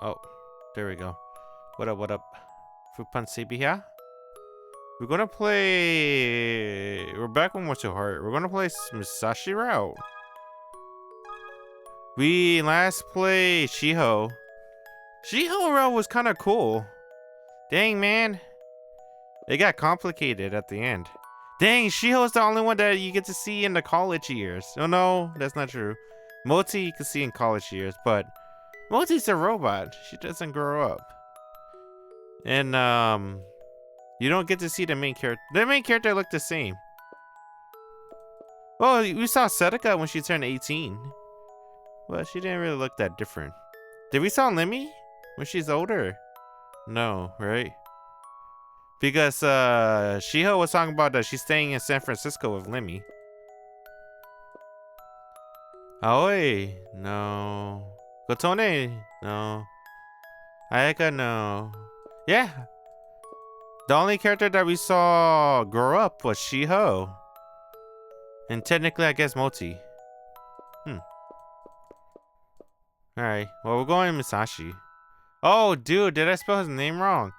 Oh, there we go. What up, what up? Fupan CB here? We're gonna play... We're back one more ToHeart. We're gonna play Masashi route. We last played Shiho. Shiho route was kind of cool. Dang, man. It got complicated at the end. Dang, Shiho's the only one that you get to see in the college years. Oh no, that's not true. Moti you can see in college years, but Moti's a robot. She doesn't grow up. And you don't get to see the main character. The main character looked the same. Well, we saw Sedeka when she turned 18. Well, she didn't really look that different. Did we saw Lemmy when she's older? No, right? Because Shiho was talking about that she's staying in San Francisco with Lemmy. Aoi, no. Kotone, no. Ayaka, no. Yeah. The only character that we saw grow up was Shiho. And technically, I guess Moti. Alright, well, we're going Masashi. Oh, dude, did I spell his name wrong?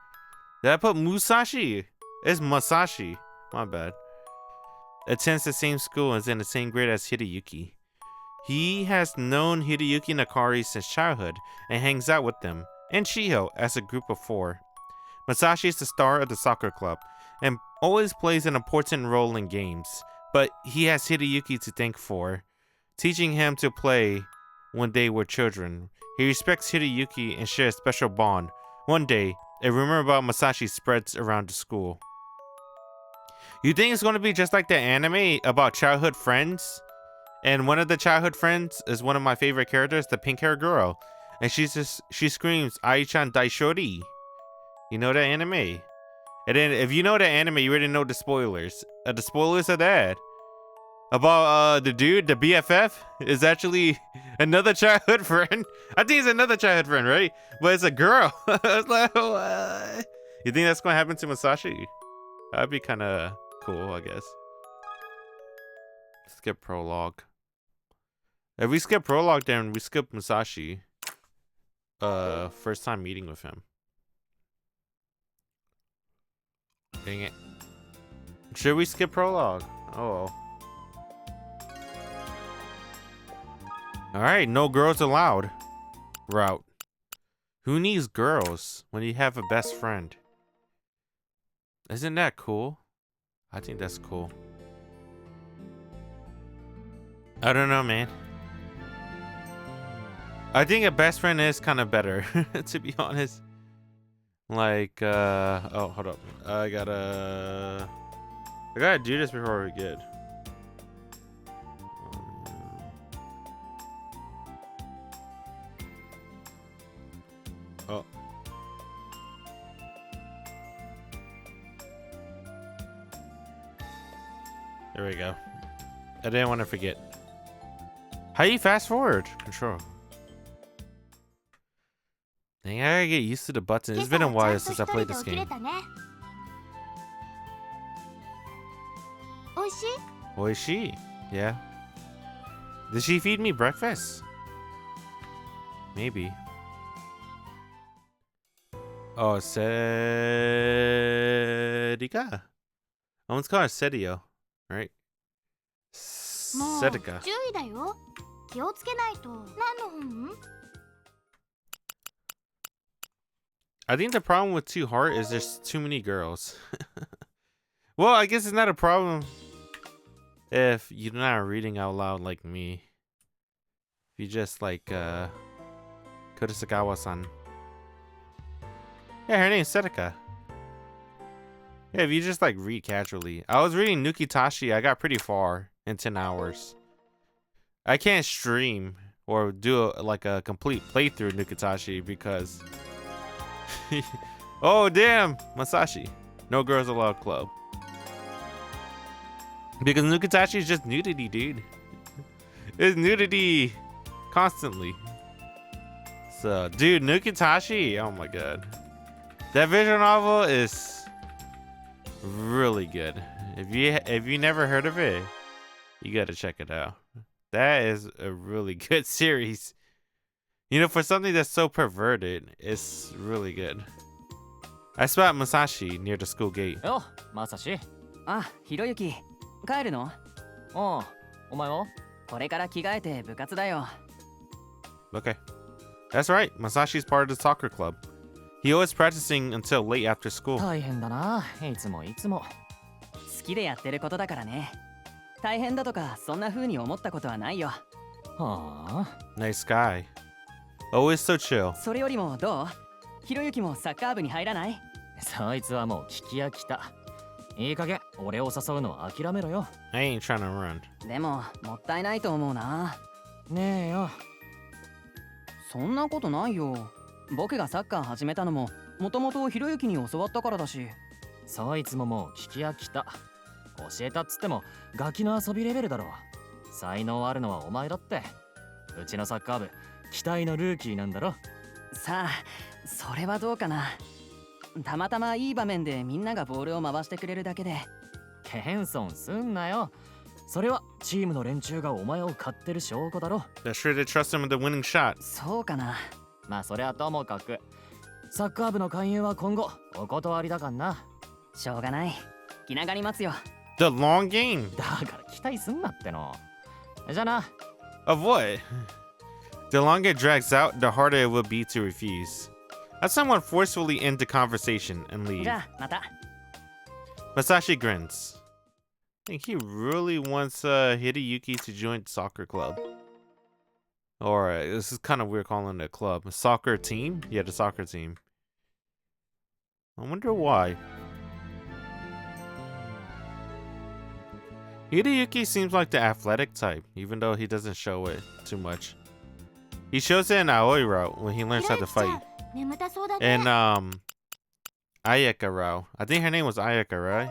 Did I put Musashi? It's Masashi. My bad. Attends the same school and is in the same grade as Hideyuki. He has known Hideyuki and Akari since childhood and hangs out with them and Shiho as a group of 4. Masashi is the star of the soccer club and always plays an important role in games, but he has Hideyuki to thank for teaching him to play when they were children. He respects Hideyuki and shares a special bond. One day, a rumor about Masashi spreads around the school. You think it's going to be just like the anime about childhood friends? And one of the childhood friends is one of my favorite characters, the pink hair girl. And she screams, Ai-chan Daishori. You know that anime? And then if you know the anime, you already know the spoilers. The spoilers are that. About the dude, the BFF, is actually another childhood friend. I think it's another childhood friend, right? But it's a girl. It's like, what? You think that's going to happen to Masashi? That'd be kind of cool, I guess. Skip prologue. If we skip prologue, then we skip Masashi. First time meeting with him. Dang it. Should we skip prologue? Oh well. Alright, no girls allowed. Route. Who needs girls when you have a best friend? Isn't that cool? I think that's cool. I don't know, man. I think a best friend is kind of better, to be honest. Like, oh, hold up. I gotta do this before we get. Oh. There we go. I didn't want to forget. How you fast forward? Control. Dang, I gotta get used to the buttons. It's been a while since I played this game. Oishi? Yeah. Did she feed me breakfast? Maybe. Oh, Sedika. Oh, it's called Sedio, right? Sedika. I think the problem with ToHeart is there's too many girls. Well, I guess it's not a problem if you're not reading out loud like me. If you just like Kurosagawa-san. Yeah, her name's Sedeka. Yeah, if you just like read casually. I was reading Nukitashi. I got pretty far in 10 hours. I can't stream or do like a complete playthrough Nukitashi because... Oh, damn! Masashi. No girls allowed club. Because Nukitashi is just nudity, dude. It's nudity constantly. So, dude, Nukitashi, oh my god. That visual novel is really good. If you never heard of it, you gotta check it out. That is a really good series. You know, for something that's so perverted, it's really good. I spot Masashi near the school gate. よ、マサシ。あ、ひろゆき、帰るの？おう、お前は？これから着替えて部活だよ。Okay. That's right. Masashi's part of the soccer club. He always practicing until late after school. 大変だな、いつもいつも。好きでやってることだからね。大変だとかそんな風に思ったことはないよ。はあ。Nice guy. Always so chill. それよりもどう？ひろゆきもサッカー部に入らない？そいつはもう聞き飽きた。いい加減俺を誘うの諦めろよ。I ain't trying to run. でももったいないと思うな。ねえよ。そんなことないよ。僕がサッカー始めたのももともとひろゆきに教わったからだし。そいつももう聞き飽きた。教えたっつってもガキの遊びレベルだろ。才能あるのはお前だって。うちのサッカー部期待のルーキーなんだろ。さあ、それはどうかな。たまたまいい場面でみんながボールを回してくれるだけで。謙遜すんなよ。それはチームの連中がお前を買ってる証拠だろ。They're sure to trust him with the winning shot. そうかな。まあそれはともかくサッカー部の勧誘は今後お断りだかんな。しょうがない。気長に待つよ。The long game. だから期待すんなっての。じゃあな。Of what? The longer it drags out, the harder it will be to refuse. As someone forcefully end the conversation and leave. じゃあまた。Masashi grins. I think he really wants Hideyuki to join the soccer club. Or this is kind of weird calling it a club. A soccer team? Yeah, the soccer team. I wonder why. Hideyuki seems like the athletic type, even though he doesn't show it too much. He shows it in Aoi route when he learns how to fight. And Ayaka route. I think her name was Ayaka, right?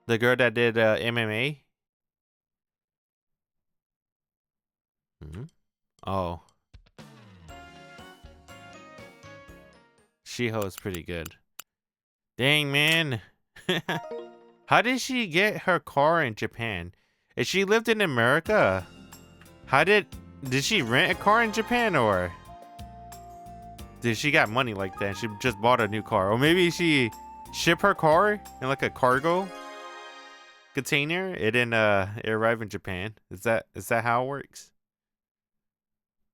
The girl that did MMA? Oh. Shiho is pretty good. Dang, man. How did she get her car in Japan? If she lived in America, did she rent a car in Japan, or did she got money like that and she just bought a new car? Or maybe she shipped her car in like a cargo container. It didn't it arrived in Japan. Is that how it works?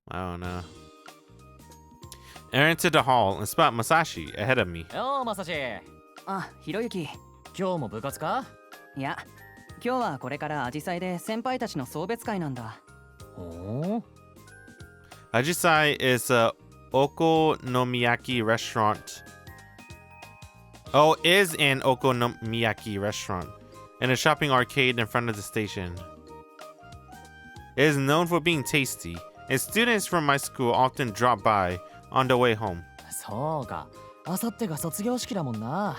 I don't know. Enter into the hall and spot Masashi ahead of me. よ、マサシ。あ、ひろゆき。今日も部活か？いや、今日はこれからアジサイで先輩たちの送別会なんだ。おお。Ajisai is a okonomiyaki restaurant. Oh, is an okonomiyaki restaurant and a shopping arcade in front of the station. It is known for being tasty, and students from my school often drop by on the way home. そうか。あさってが卒業式だもんな。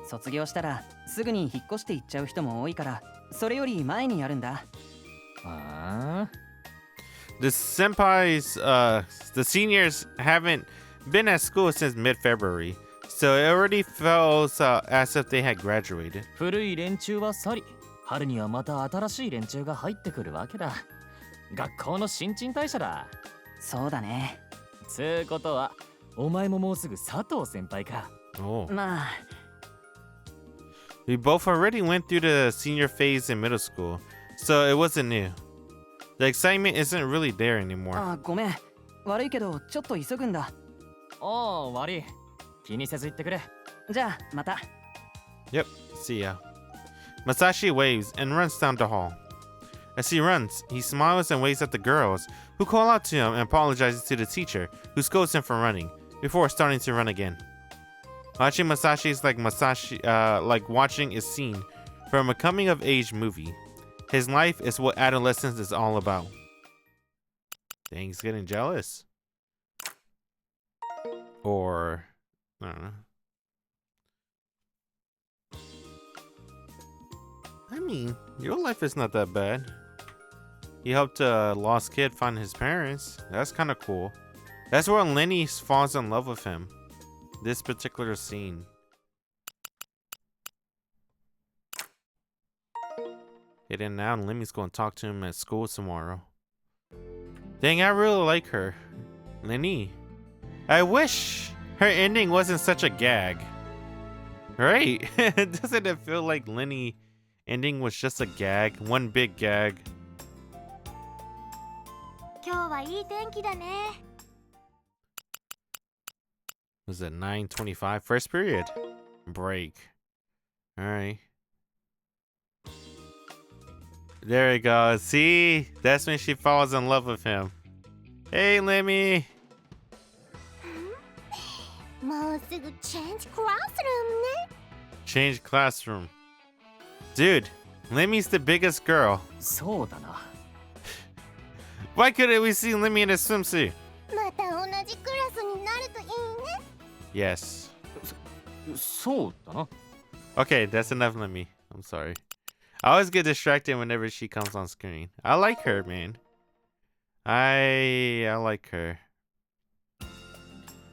卒業したらすぐに引っ越していっちゃう人も多いから、それより前にやるんだ。ああ。The senpais, the seniors haven't been at school since mid-February, so it already feels as if they had graduated. 古い連中は去り、春にはまた新しい連中が入ってくるわけだ。学校の新陳代謝だ。そうだね。つうことは、お前ももうすぐ佐藤先輩か。Oh. まあ。We both already went through the senior phase in middle school, so it wasn't new. The excitement isn't really there anymore. あ、ごめん。悪いけどちょっと急ぐんだ。おお、悪い。気にせず言ってくれ。じゃあまた。Yep, see ya. Masashi waves and runs down the hall. As he runs, he smiles and waves at the girls, who call out to him and apologizes to the teacher, who scolds him for running, before starting to run again. Watching Masashi is like like watching a scene from a coming-of-age movie. His life is what adolescence is all about. Dang, he's getting jealous. Or, I don't know. I mean, your life is not that bad. He helped a lost kid find his parents. That's kind of cool. That's where Lenny falls in love with him. This particular scene. And then now Lemmy's going to talk to him at school tomorrow. Dang, I really like her. Lenny. I wish her ending wasn't such a gag. Right? Doesn't it feel like Lenny ending was just a gag? One big gag. 今日はいい天気だね。 Was it 9:25? First period. Break. Alright. There we go. See? That's when she falls in love with him. Hey, Lemmy. もうすぐ change classroom ね。 Change classroom. Dude, Lemmy's the biggest girl. そうだな。 Why couldn't we see Lemmy in a swimsuit? また同じクラスになるといいね。 Yes. そうだな。 Okay, that's enough, Lemmy. I'm sorry. I always get distracted whenever she comes on screen. I like her, man. I like her.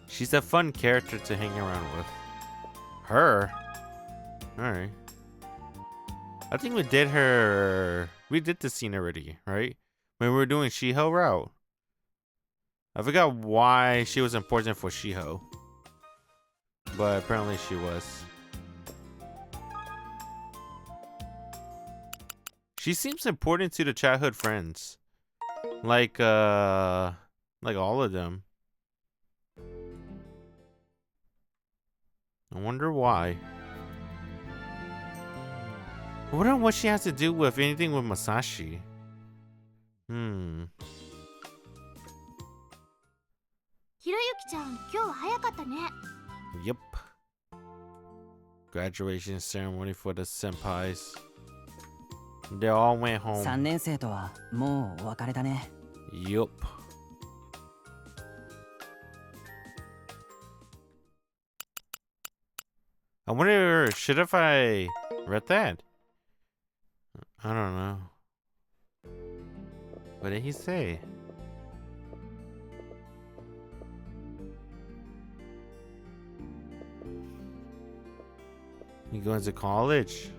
She's a fun character to hang around with. Her? Alright. I think we did her... We did the scene already, right? When we were doing Shiho route. I forgot why she was important for Shiho. But apparently she was. She seems important to the childhood friends. Like all of them. I wonder why. I wonder what she has to do with anything with Masashi. Hmm. ひろゆきちゃん、今日は早かったね。 Yep. Graduation ceremony for the senpais. They all went home. 3年生とはもうお別れだね。 Yup. I wonder, should have I read that? I don't know. What did he say? You going to college?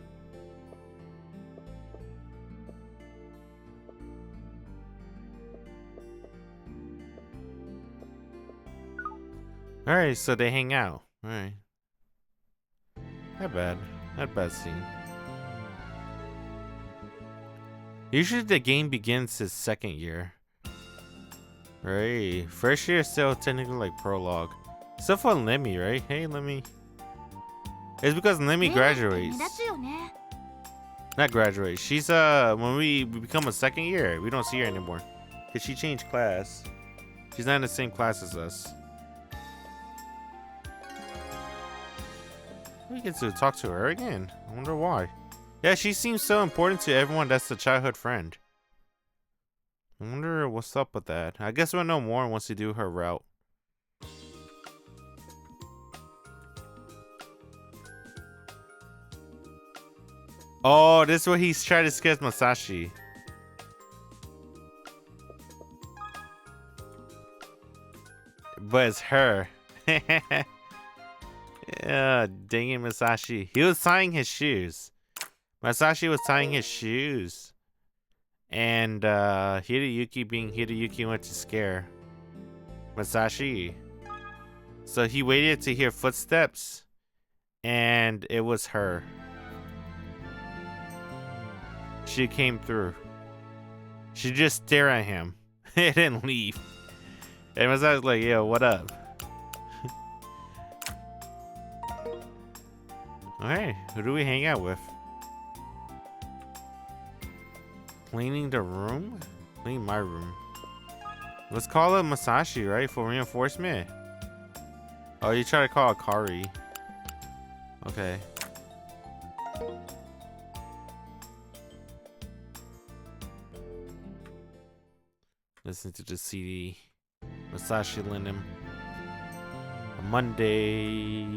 Alright, so they hang out. Alright. Not bad. Not bad scene. Usually the game begins his second year. Right. First year is still technically like prologue. Except for Lemmy, right? Hey, Lemmy. It's because Lemmy 目 graduates. 立つよね。 Not graduate. She's when we become a second year, we don't see her anymore. Cause she changed class. She's not in the same class as us. We get to talk to her again. I wonder why. Yeah, she seems so important to everyone that's a childhood friend. I wonder what's up with that. I guess we'll know more once we do her route. Oh, this is what he's trying to sketch Masashi. But it's her. Yeah, dang it, Masashi. He was tying his shoes. Masashi was tying his shoes. And Hideyuki, being Hideyuki, went to scare Masashi. So he waited to hear footsteps. And it was her. She came through. She just stared at him. It didn't leave. And Masashi's like, yo, what up? Alright, who do we hang out with? Cleaning the room? Clean my room. Let's call it Masashi, right? For reinforcement. Oh, you try to call it Kari. Okay. Listen to the CD. Masashi Linen. Monday.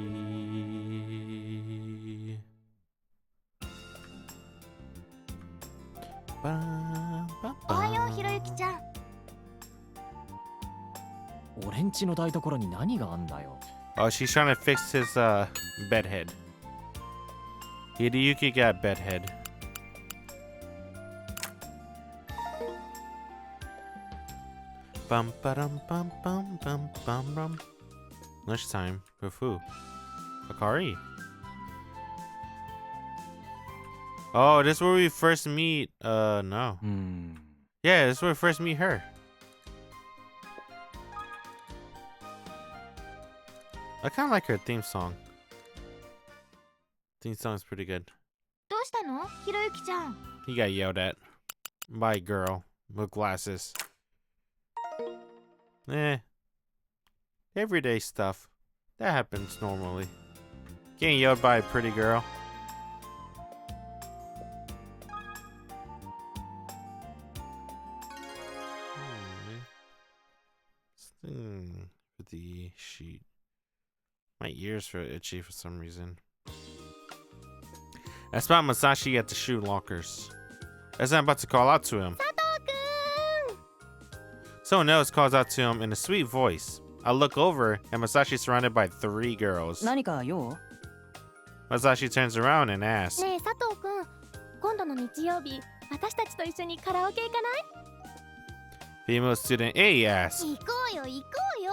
おはよう、ひろゆきちゃん。俺んちの台所に何があんだよ。 Oh, she's trying to fix his bedhead. Hideyuki got bedhead. Bum ba-dum bum bum bum bum bum. Lunchtime with who? Akari. Oh, this is where we first meet. No. Yeah, this is where we first meet her. I kind of like her theme song. Theme song's pretty good. どうしたのひろゆきちゃん。 He got yelled at by a girl with glasses. Everyday stuff. That happens normally. Getting yelled by a pretty girl. With the sheet. My ears feel itchy for some reason. I spot Masashi at the shoe lockers. As I'm about to call out to him, 佐藤くん someone else calls out to him in a sweet voice. I look over and Masashi is surrounded by 3 girls. 何か用？ Masashi turns around and asks, ねえ佐藤くん今度の日曜日私たちと一緒にカラオケ行かない female student A asks. 行こうよ行こうよ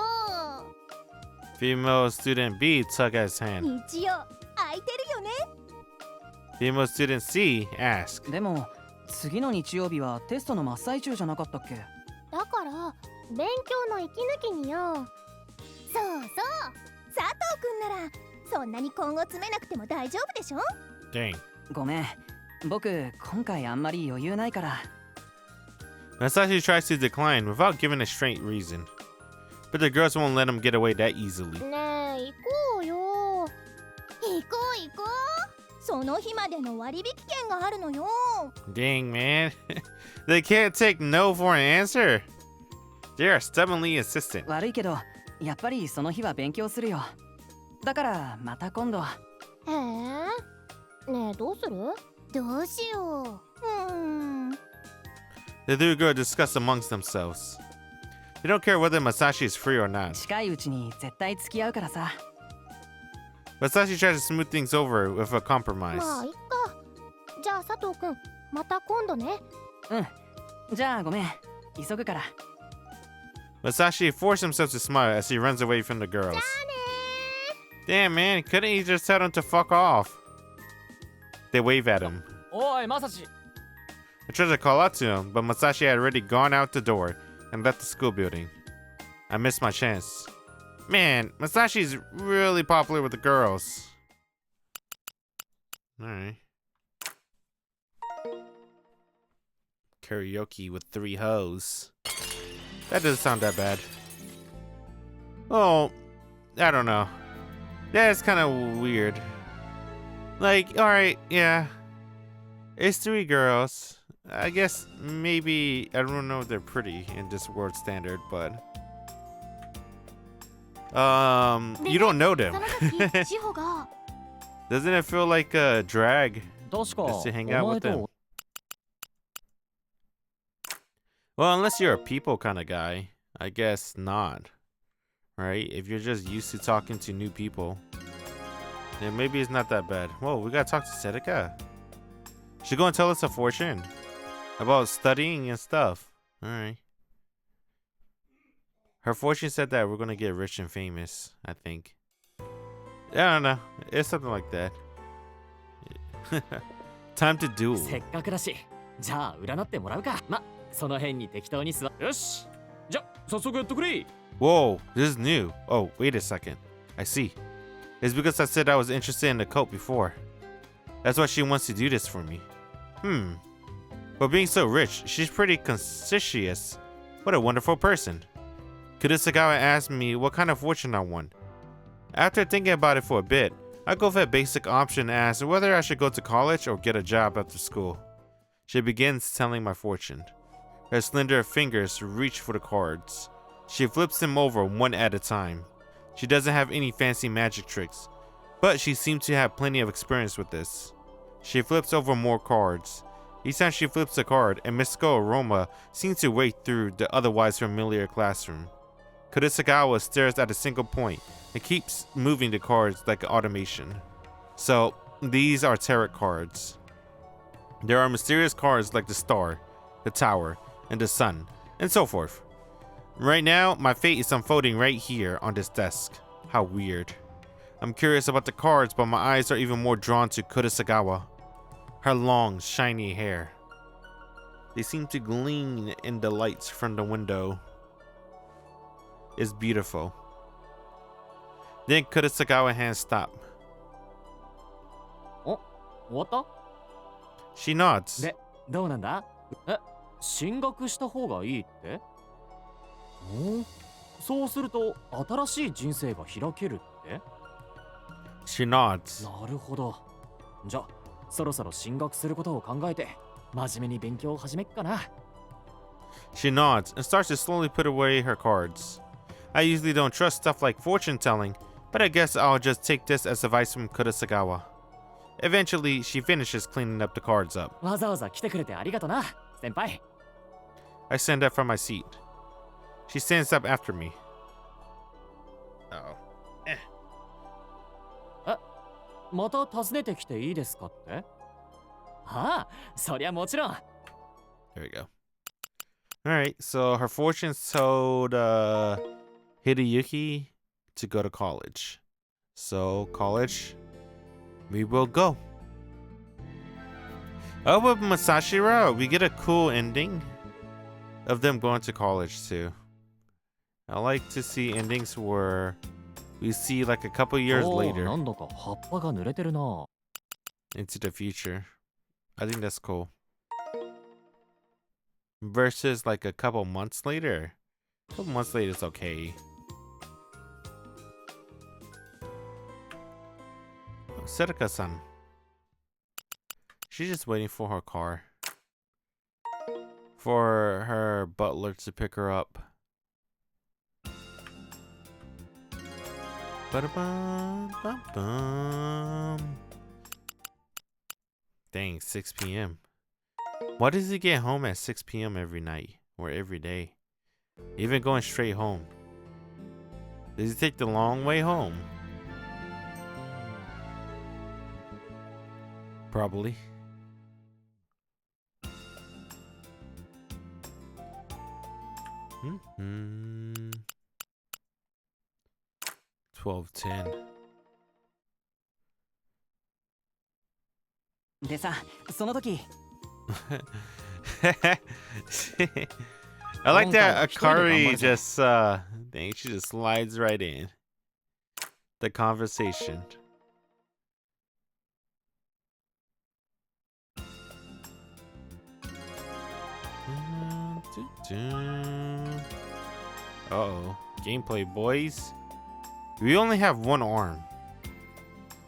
Female student B tug at his hand. 日曜空いてるよね Female student C asks. でも次の日曜日はテストの真っ最中じゃなかったっけ？だから勉強の息抜きによそうそう佐藤くんならそんなに今後詰めなくても大丈夫でしょ Dang. ごめん、僕今回あんまり余裕ないから。 Masashi tries to decline without giving a straight reason. But the girls won't let him get away that easily. ねえ行こうよ行こう行こうその日までの割引券があるのよ Dang, man. They can't take no for an answer. They are stubbornly insistent. 悪いけどやっぱりその日は勉強するよ。だからまた今度。へえねえどうするどうしよう The 3 girls discuss amongst themselves. They don't care whether Masashi is free or not. 近いうちに絶対付き合うからさ。 Masashi tries to smooth things over with a compromise. まあいっかじゃあ佐藤くんまた今度ねうん。じゃあごめん。急ぐから。 Masashi forced himself to smile as he runs away from the girls. Damn, man, couldn't he just tell them to fuck off? They wave at him. おいマサシ I tried to call out to him, but Masashi had already gone out the door and left the school building. I missed my chance. Man, Masashi's really popular with the girls. Alright. Karaoke with 3 hoes. That doesn't sound that bad. Oh, I don't know. That's kind of weird. Like, alright, yeah. It's 3 girls. I guess maybe, I don't know if they're pretty in this world standard, but... you don't know them. その時志保が Doesn't it feel like a drag 確か just to hang お out 前 with と them? Well, unless you're a people kind of guy, I guess not. Right? If you're just used to talking to new people, then maybe it's not that bad. Whoa, we gotta talk to Sedeka. She's gonna tell us a fortune about studying and stuff. Alright. Her fortune said that we're gonna get rich and famous, I think. I don't know. It's something like that. Time to duel. せっかくだしじゃあ占ってもらうかまその辺に適当に座よしじゃ早速やってくれ Whoa, this is new. Oh, wait a second. I see. It's because I said I was interested in the cult before. That's why she wants to do this for me. But being so rich, she's pretty conscientious. What a wonderful person. Kurisagawa asked me what kind of fortune I want. After thinking about it for a bit, I go for a basic option and ask whether I should go to college or get a job after school. She begins telling my fortune. Her slender fingers reach for the cards. She flips them over one at a time. She doesn't have any fancy magic tricks, but she seems to have plenty of experience with this. She flips over more cards. Each time she flips a card, a mystical aroma seems to wake through the otherwise familiar classroom. Kurisagawa stares at a single point and keeps moving the cards like an automation. So, these are tarot cards. There are mysterious cards like the star, the tower, and the sun, and so forth. Right now, my fate is unfolding right here on this desk. How weird. I'm curious about the cards, but my eyes are even more drawn to Kurosagawa. Her long, shiny hair. They seem to gleam in the lights from the window. It's beautiful. Then Kurosagawa's hands stop. お、終わった She nods. で、どうなんだえ、進学した方がいいってそうすると新しい人生が開けるって She nods. なるほど。じゃあ、そろそろ進学することを考えて、真面目に勉強を始めっかな。She nods and starts to slowly put away her cards. I usually don't trust stuff like fortune telling, but I guess I'll just take this as advice from Kurosagawa. Eventually, she finishes cleaning up the cards up. わざわざ来てくれてありがとな、先輩。I stand up from my seat. She stands up after me. Uh-oh. また訪ねてきていいですかってああ、そりゃもちろん。There we go. Alright, so her fortunes told Hideyuki to go to college. So, college, we will go. Oh, with Masashira, we get a cool ending of them going to college too. I like to see endings where we see like a couple years おー later なんだか葉っぱが濡れてるな。into the future. I think that's cool. Versus like a couple months later. A couple months later is okay. Serika-san. She's just waiting for her car. For her butler to pick her up. Ba-da-bum-bum-bum. Dang, 6 p.m. Why does he get home at 6 p.m. every night or every day? Even going straight home. Does he take the long way home? Probably. Mm-hmm. 12:10. でさ、その時 I like that Akari Akari just dang, she just slides right in the conversation. Uh-oh. Gameplay, boys. We only have one arm.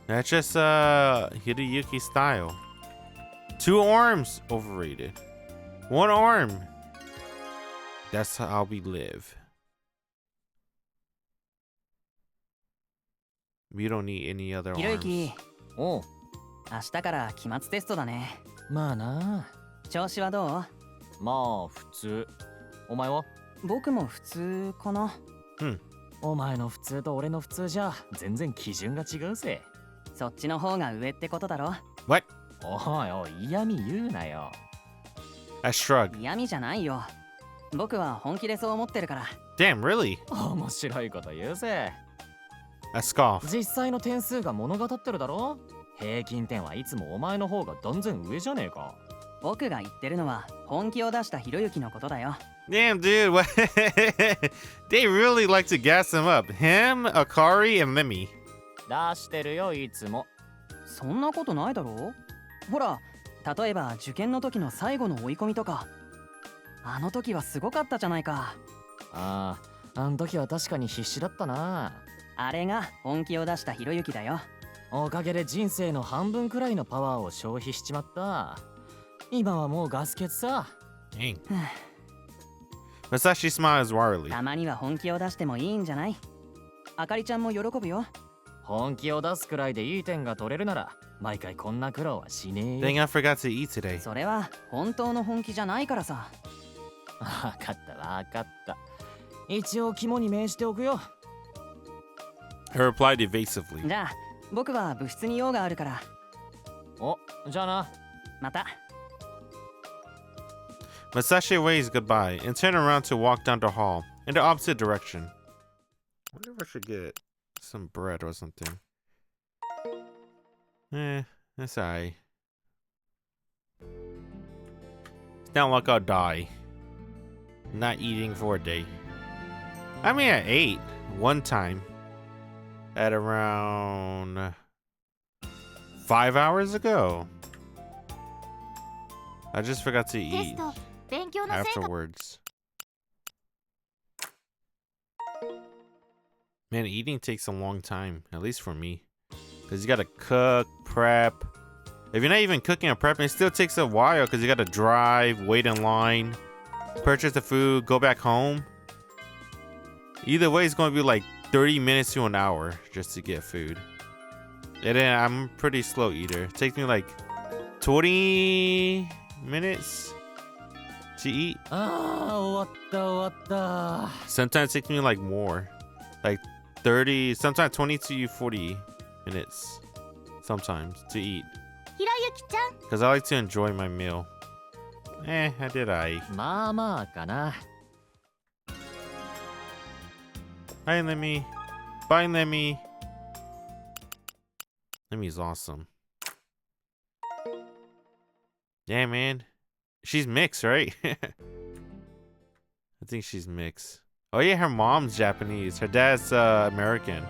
That's just Hideyuki style. 2 arms, overrated. 1 arm. That's how we live. We don't need any other ひろゆ arms. き、おう、明日から期末テストだね。まあな。調子はどう？まあ普通。お前は？僕も普通かな。お前の普通と俺の普通じゃ全然基準が違うぜ。そっちの方が上ってことだろ。What? おいおい、嫌味言うなよ。I shrug. 嫌味じゃないよ。僕は本気でそう思ってるから。Damn, really? 面白いこと言うぜ。I scoff. 実際の点数が物語ってるだろ。平均点はいつもお前の方が断然上じゃねえか。僕が言ってるのは本気を出したひろゆきのことだよ。Damn, dude. What? They really like to gas him up. Him, Akari, and Lemmy. 出してるよ、いつも。そんなことないだろう。ほら、例えば受験の時の最後の追い込みとか。あの時はすごかったじゃないか。ああ、あの時は確かに必死だったな。あれが本気を出したひろゆきだよ。おかげで人生の半分くらいのパワーを消費しちまった。今はもうガス欠さ。Dang. Masashi smiles warily. たまには本気を出してもいいんじゃない？あかりちゃんも喜ぶよ。本気を出すくらいでいい点が取れるなら、毎回こんな苦労はしねえよ。 Dang, I forgot to eat today. それは本当の本気じゃないからさ。わかったわかった。一応肝に銘じておくよ。Her replied evasively. じゃあ僕は部室に用があるから。お、じゃあな。また。Masashi waves goodbye and turns around to walk down the hall. In the opposite direction. I wonder if I should get some bread or something. That's alright. It's not like I'll die. Not eating for a day. I mean, I ate one time at around 5 hours ago. I just forgot to eat afterwards. Man, eating takes a long time, at least for me. Because you gotta cook, prep. If you're not even cooking or prepping, it still takes a while because you gotta drive, wait in line, purchase the food, go back home. Either way, it's gonna be like 30 minutes to an hour just to get food. And then I'm a pretty slow eater. It takes me like 20 minutes to eat. Sometimes it takes me like more. Like 30, sometimes 20 to 40 minutes. Sometimes to eat. Because I like to enjoy my meal. I did I. Hi, Lemmy. Bye, Lemmy. Lemmy's awesome. Yeah, man. She's mixed, right? I think she's mixed. Oh, yeah, her mom's Japanese. Her dad's American.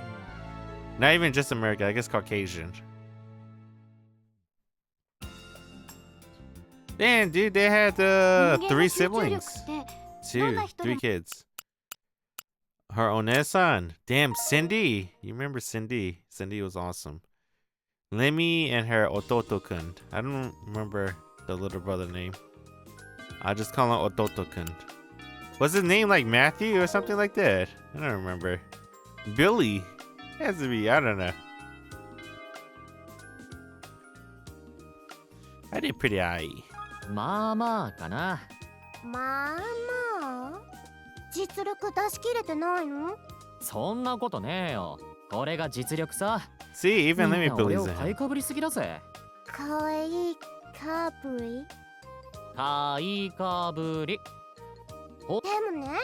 Not even just American, I guess Caucasian. Damn, dude, they had 3 siblings. 3 kids. Her Onesan. Damn, Cindy. You remember Cindy? Cindy was awesome. Lemmy and her Ototo-kun. I don't remember the little brother name. I just call him Ototo-kun. Was his name like Matthew or something like that? I don't remember. Billy. It has to be, I don't know. I did pretty eye. まあまあかな。まあまあ実力出し切れてないの？そんなことねえよ。これが実力さ。See, even let me みんな俺 believes を in 買い him. かぶりすぎだぜ。かわいいカプリ。買いかぶり。でもね、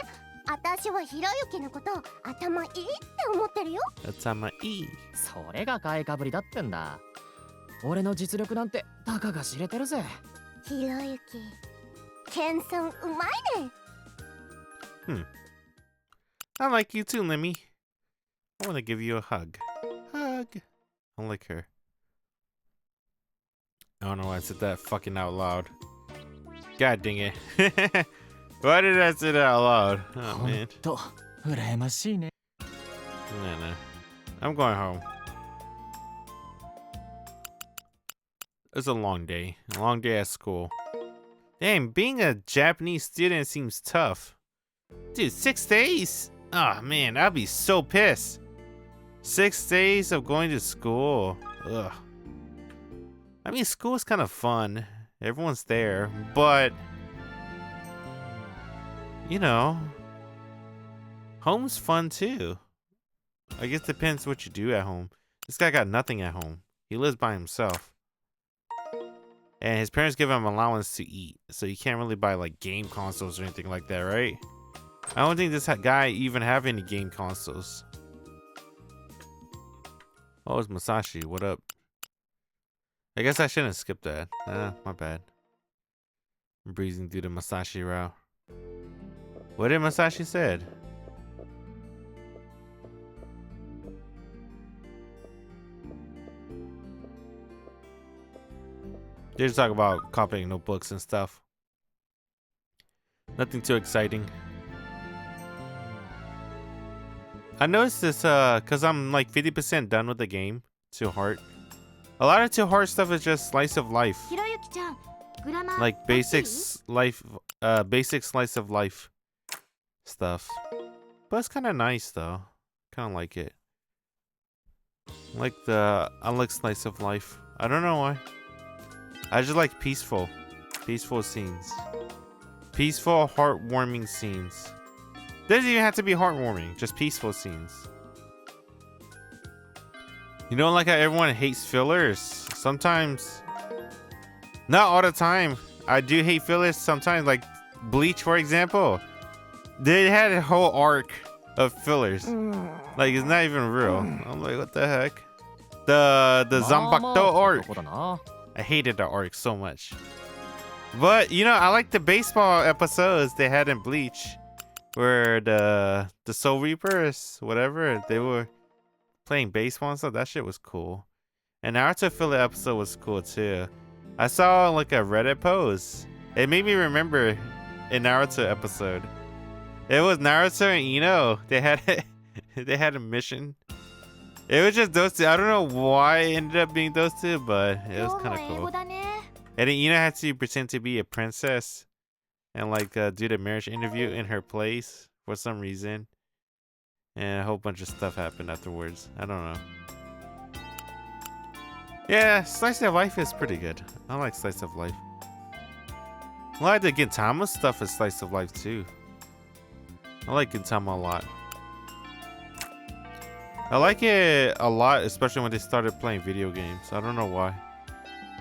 私はひろゆきのこと頭いいって思ってるよ。頭いい。それが買いかぶりだってんだ。俺の実力なんてたかが知れてるぜ。ひろゆき、謙遜うまいね。I like you too, Lemmy. I want to give you a hug. Hug. I like her. I don't know why I said that fucking out loud. God dang it. Why did I say that out loud? Oh, ほ man. んと羨ましいね。 No. I'm going home. It's a long day. A long day at school. Damn, being a Japanese student seems tough. Dude, 6 days? Oh, man, I'd be so pissed. 6 days of going to school. Ugh. I mean, school is kind of fun. Everyone's there, but... You know... Home's fun, too. I guess it depends what you do at home. This guy got nothing at home. He lives by himself. And his parents give him allowance to eat. So you can't really buy, like, game consoles or anything like that, right? I don't think this guy even have any game consoles. Oh, it's Masashi. What up? I guess I shouldn't skip that. My bad. I'm breezing through the Masashi route. What did Masashi said? They just talk about copying notebooks and stuff. Nothing too exciting. I noticed this because I'm like 50% done with the game, ToHeart. A lot of ToHeart stuff is just slice of life. Like basic slice of life stuff. But it's kind of nice though. Kind of like it. Like I like slice of life. I don't know why. I just like peaceful scenes. Peaceful, heartwarming scenes. Doesn't even have to be heartwarming, just peaceful scenes. You know, like how everyone hates fillers? Sometimes, not all the time. I do hate fillers sometimes, like Bleach, for example. They had a whole arc of fillers. Like it's not even real. I'm like, what the heck? The Zanpakuto arc. I hated the arc so much. But you know, I like the baseball episodes they had in Bleach, where the Soul Reapers, whatever, they were playing baseball and stuff. That shit was cool. And Naruto filler episode was cool too. I saw like a Reddit post. It made me remember a Naruto episode. It was Naruto and Ino. They had a mission. It was just those two. I don't know why it ended up being those two, but it was kind of cool. And then Ino had to pretend to be a princess and like do the marriage interview in her place for some reason. And a whole bunch of stuff happened afterwards. I don't know. Yeah, Slice of Life is pretty good. I like Slice of Life. I like the Gintama stuff is Slice of Life too. I like Gintama a lot. I like it a lot, especially when they started playing video games. I don't know why.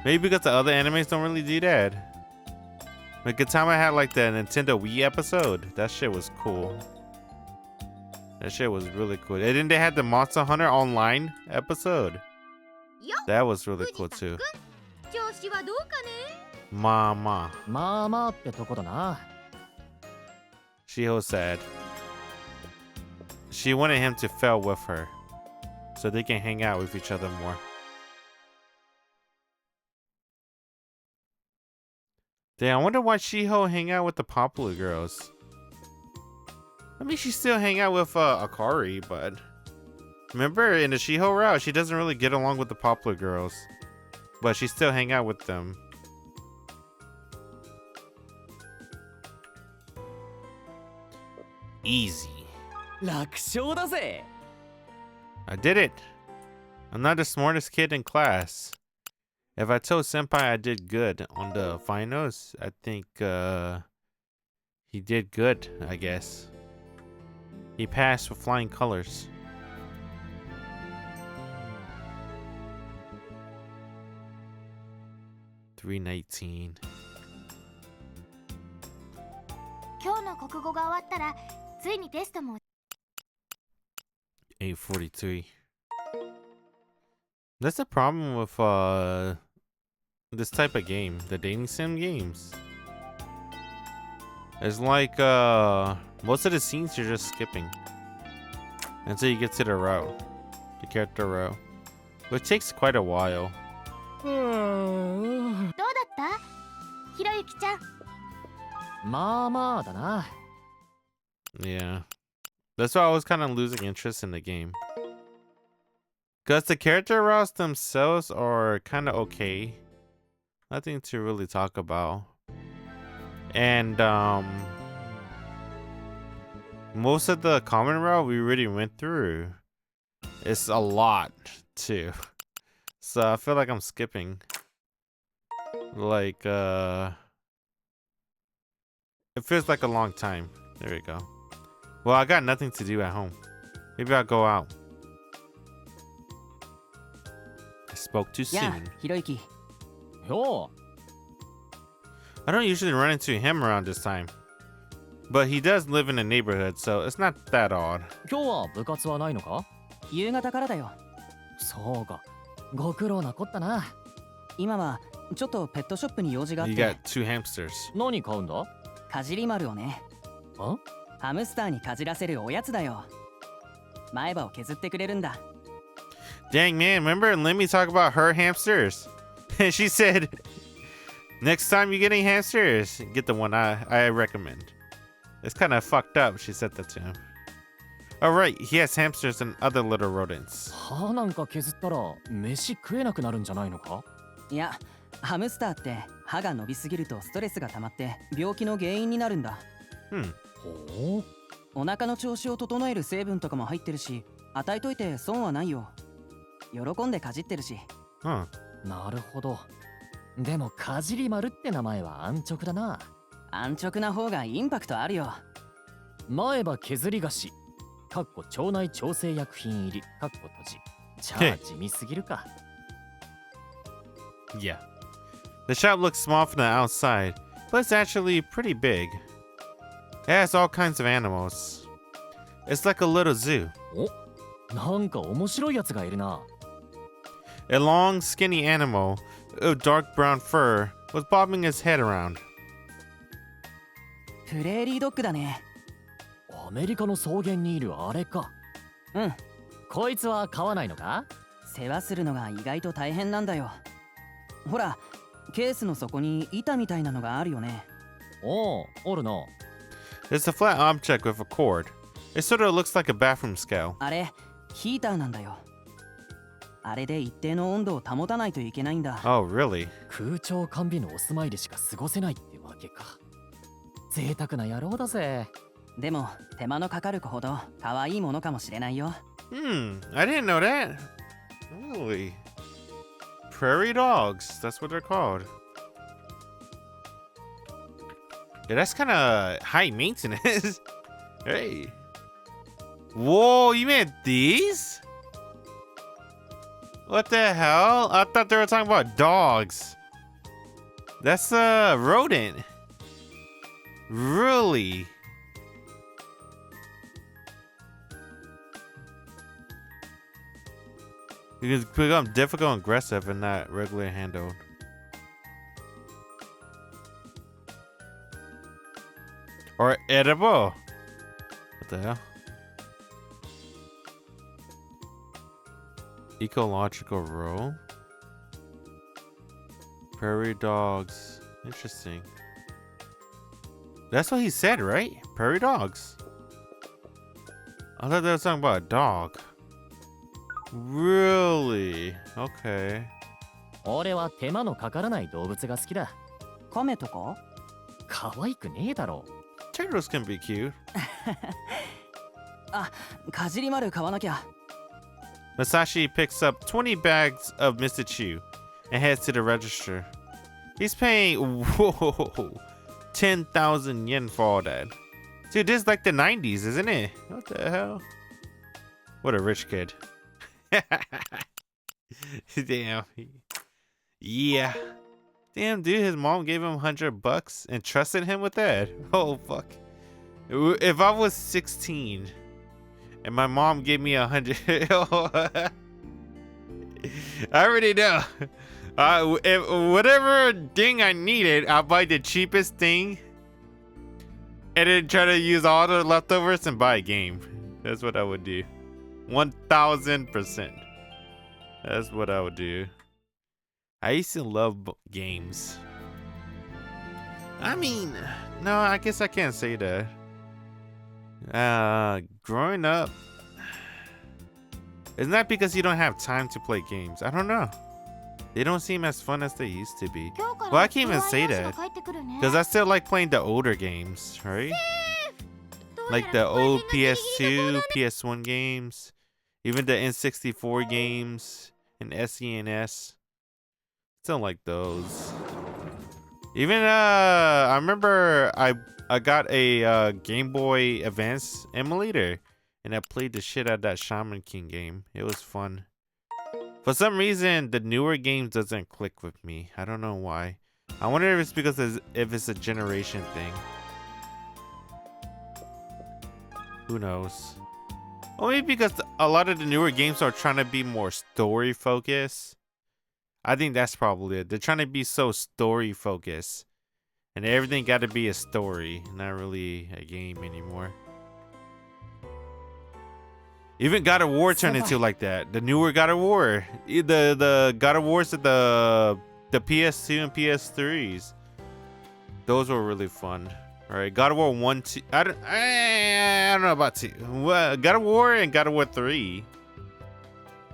Maybe because the other animes don't really do that. But Gintama had like the Nintendo Wii episode. That shit was cool. That shit was really cool. And then they had the Monster Hunter Online episode. That was really cool too. Mama. Shiho said she wanted him to fail with her so they can hang out with each other more. Damn, I wonder why Shiho hang out with the popular girls. I mean, she still hang out with Akari, but remember in the Shiho route, she doesn't really get along with the popular girls, but she still hang out with them. Easy. I did it. I'm not the smartest kid in class. If I told Senpai I did good on the finals, I think he did good, I guess. He passed with flying colors. $319. 843. That's the problem with this type of game, the dating sim games. It's like most of the scenes you're just skipping until you get to the route, the character route, which takes quite a while. Yeah, that's why I was kind of losing interest in the game. Because the character routes themselves are kind of okay. Nothing to really talk about. And most of the common route we already went through. It's a lot too. So I feel like I'm skipping. Like it feels like a long time. There we go. Well, I got nothing to do at home. Maybe I'll go out. I spoke too soon. Hiroyuki. I don't usually run into him around this time. But he does live in the neighborhood, so it's not that odd. 夕方からだよ。そうか。ご苦労なこったな。今はちょっとペットショップに用事があっ You て。 got 2 hamsters. 何買うんだ？かじり丸をね。あ？ハムスターにかじらせるおやつだよ。前歯を削ってくれるんだ。Dang, man, remember Lemmy talk about her hamsters? And she said, next time you're getting hamsters, get the one I recommend. It's kind of fucked up, she said that to him. Oh, right, he has hamsters and other little rodents. 歯なんか削ったら飯食えなくなるんじゃないのか？いや、ハムスターって歯が伸びすぎるとストレスが溜まって病気の原因になるんだ。ほう。お腹の調子を整える成分とかも入ってるし、与えといて損はないよ。喜んでかじってるし。なるほど。でもかじり丸って名前は安直だな。安直な方がインパクトあるよ。前歯削り菓子。かっこ腸内調整薬品入り。かっこ閉じ。じゃあ地味すぎるか。Yeah. The shop looks small from the outside, but it's actually pretty big. It has all kinds of animals. It's like a little zoo. なんか面白いやつがいるな。A long, skinny animal of dark brown fur was bobbing his head around. プレーリードッグだね。アメリカの草原にいるあれか。うん。こいつは飼わないのか？世話するのが意外と大変なんだよ。ほら、ケースの底に板みたいなのがあるよね。おう、おるな。It's a flat object with a cord. It sort of looks like a bathroom scale. あれ、ヒーターなんだよ。あれで一定の温度を保たないといけないんだ。Oh, really? 空調完備のお住まいでしか過ごせないってわけか。贅沢な野郎だぜ。でも、手間のかかる子ほど可愛いものかもしれないよ。I didn't know that. Really? Prairie dogs. That's what they're called. Yeah, that's kind of high maintenance. Hey. Whoa, you made these? What the hell? I thought they were talking about dogs. That's a rodent. Really? You can become difficult and aggressive and not regularly handled. Or edible. What the hell? Ecological role. Prairie dogs. Interesting. That's what he said, right? Prairie dogs. I thought they were talking about a dog. Really? Okay. 俺は手間のかからない動物が好きだ。カメとか？可愛くねえだろ。Turtles can be cute. あ、かじり丸買わなきゃ。Masashi picks up 20 bags of Mr. Chew and heads to the register. He's paying, whoa, 10,000 yen for all that. Dude, this is like the 90s, isn't it? What the hell? What a rich kid. Damn. Yeah. Damn, dude, his mom gave him $100 and trusted him with that. Oh, fuck. If I was 16 and my mom gave me 100, I already know. If whatever thing I needed, I'll buy the cheapest thing and then try to use all the leftovers and buy a game. That's what I would do. 1000%. That's what I would do. I used to love games. I mean, no, I guess I can't say that. Growing up, isn't that because you don't have time to play games? I don't know. They don't seem as fun as they used to be. Well, I can't even say that because I still like playing the older games, right? Like the old PS2, PS1 games, even the N64 games and SNES. Still like those. Even I remember I got a Game Boy Advance emulator and I played the shit out of that Shaman King game. It was fun. For some reason, the newer games doesn't click with me. I don't know why. I wonder if it's because if it's a generation thing. Who knows? Or maybe because a lot of the newer games are trying to be more story focused. I think that's probably it. They're trying to be so story focused. And everything got to be a story, not really a game anymore. Even God of War turned into like that. The newer God of War. The God of Wars at the PS2 and PS3s. Those were really fun. Alright, God of War 1, 2. I don't know about 2. God of War and God of War 3.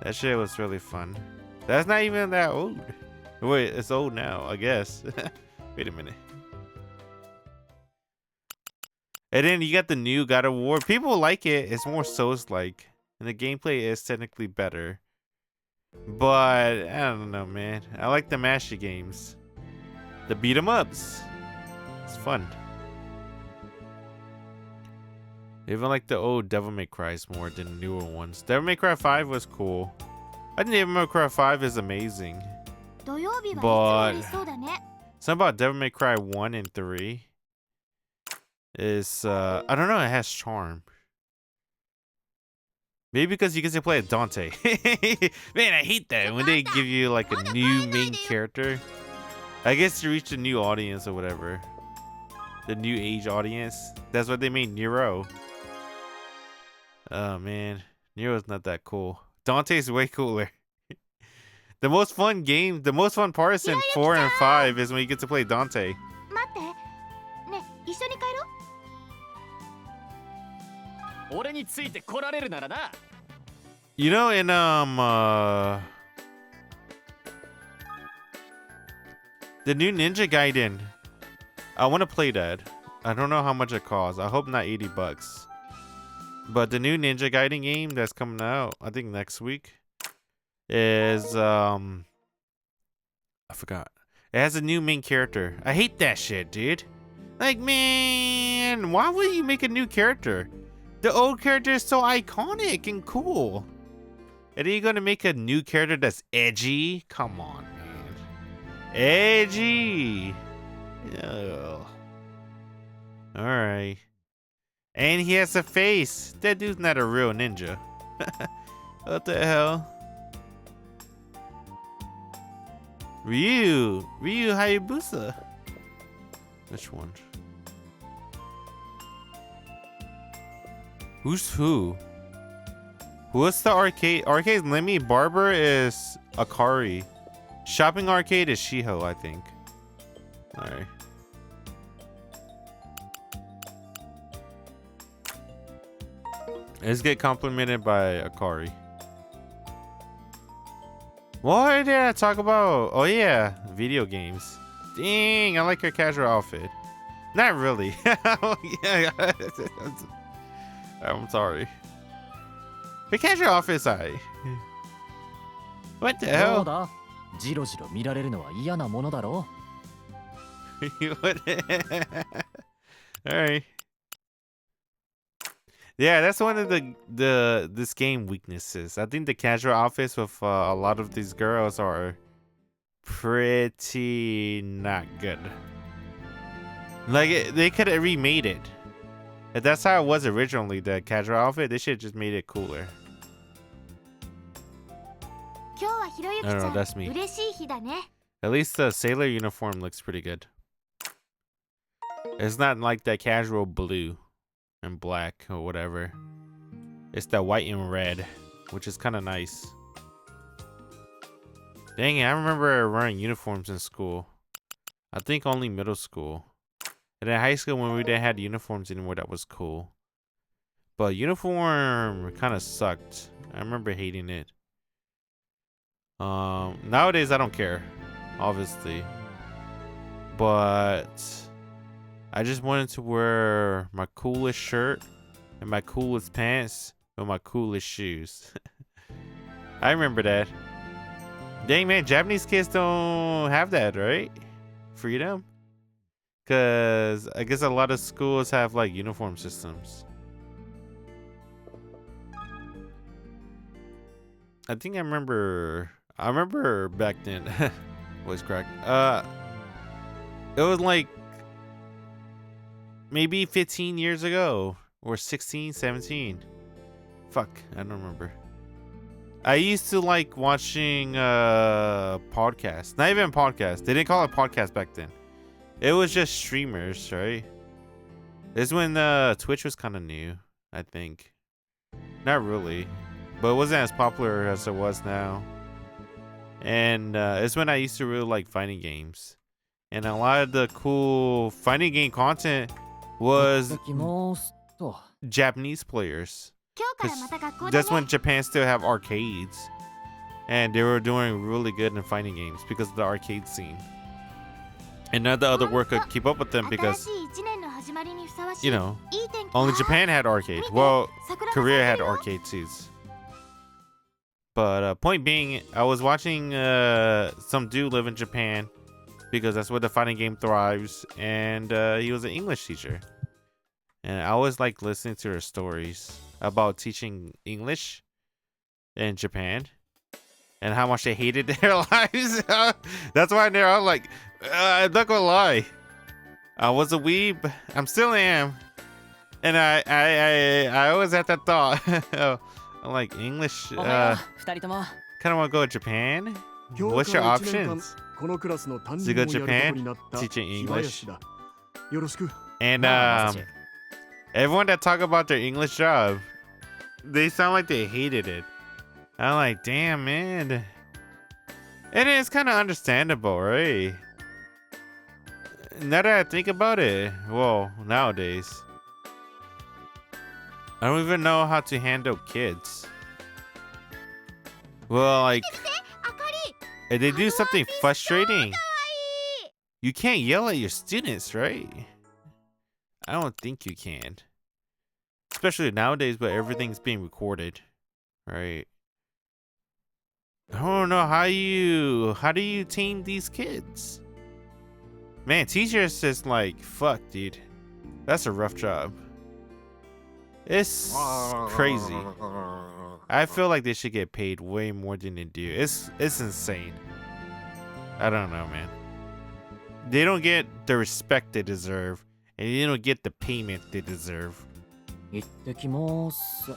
That shit was really fun. That's not even that old. Wait, it's old now, I guess. Wait a minute. And then you got the new God of War. People like it. It's more Souls-like. And the gameplay is technically better. But, I don't know, man. I like the Masashi games. The beat-em-ups. It's fun. I even like the old Devil May Cry's more than the newer ones. Devil May Cry 5 was cool. I think Devil May Cry 5 is amazing. But something about Devil May Cry 1 and 3 is I don't know, it has charm. Maybe because you get to play a Dante. Man, I hate that when they give you like a new main character. I guess to reach a new audience or whatever. The new age audience. That's what they made Nero. Oh man, Nero's not that cool. Dante's way cooler. The most fun game, the most fun parts in 4 and 5 is when you get to play Dante. 待ってね、一緒に帰ろう。俺について来られるならな。You know, in the new Ninja Gaiden, I want to play that. I don't know how much it costs. I hope not $80. But the new Ninja Gaiden game that's coming out, I think next week, is I forgot. It has a new main character. I hate that shit, dude. Like, man, why would you make a new character? The old character is so iconic and cool. And are you gonna make a new character that's edgy? Come on, man. Edgy. Ugh. Alright. And he has a face. That dude's not a real ninja. What the hell? Ryu Hayabusa. Which one? Who's who? What's the arcade? Arcade's Lemmy. Barber is Akari. Shopping arcade is Shiho, I think. Alright. Let's get complimented by Akari. What did I talk about? Oh yeah, video games. Dang, I like her casual outfit. Not really. I'm sorry. The casual outfit's alright. What the どう hell? だジロジロ見られるのは嫌なものだろ Alright. Yeah, that's one of this game weaknesses. I think the casual outfits with a lot of these girls are pretty not good. Like they could have remade it. If that's how it was originally, the casual outfit, they should have just made it cooler. 今日はひろゆきち I don't ゃ know, ん that's me. 嬉しい日だね。 At least the sailor uniform looks pretty good. It's not like that casual blue and black or whatever. It's that white and red, which is kind of nice. Dang it, I remember wearing uniforms in school. I think only middle school. And in high school when we didn't have uniforms anymore, that was cool. But uniform kind of sucked. I remember hating it. Nowadays I don't care, obviously. But I just wanted to wear my coolest shirt and my coolest pants and my coolest shoes. I remember that. Dang man, Japanese kids don't have that, right? Freedom? Because I guess a lot of schools have like uniform systems. I think I remember back then. Voice crack. It was like maybe 15 years ago or 16, 17. Fuck, I don't remember. I used to like watching podcasts. Not even podcasts. They didn't call it podcast back then. It was just streamers, right? This is when Twitch was kind of new, I think. Not really, but it wasn't as popular as it was now. And it's when I used to really like fighting games. And a lot of the cool fighting game content was きますと Japanese players. 今日からまた学校だ That's ね。 when Japan still have arcades. And they were doing really good in fighting games because of the arcade scene. And none of the other work could keep up with them 新 because, しい一年の始まりにふさわしい you know, いい天気 only だ。 Japan had arcade. 見て、 Well, 桜が咲いて Korea る had よ。 arcade too. But point being, I was watching some dude live in Japan because that's where the fighting game thrives. And he was an English teacher. And I always like listening to her stories about teaching English in Japan and how much they hated their lives. That's why I was like, I'm not gonna lie. I was a weeb. I'm still am. And I always had that thought. I'm like English. おはよう二人とも。 Kind of want to go to Japan. What's your options? このクラスの担 To 任 go をやること Japan, になった teaching 木 English. 林だ。よろしく。 And まあマサシ everyone that talk about their English job, they sound like they hated it. I'm like, damn, man. And it's kind of understandable, right? Now that I think about it, well, nowadays, I don't even know how to handle kids. Well, like, if they do something frustrating, you can't yell at your students, right? I don't think you can. Especially nowadays where everything's being recorded, right? I don't know how do you tame these kids? Man, teachers just like, fuck, dude. That's a rough job. It's crazy. I feel like they should get paid way more than they do. It's insane. I don't know, man. They don't get the respect they deserve, and they don't get the payment they deserve. 行ってきます。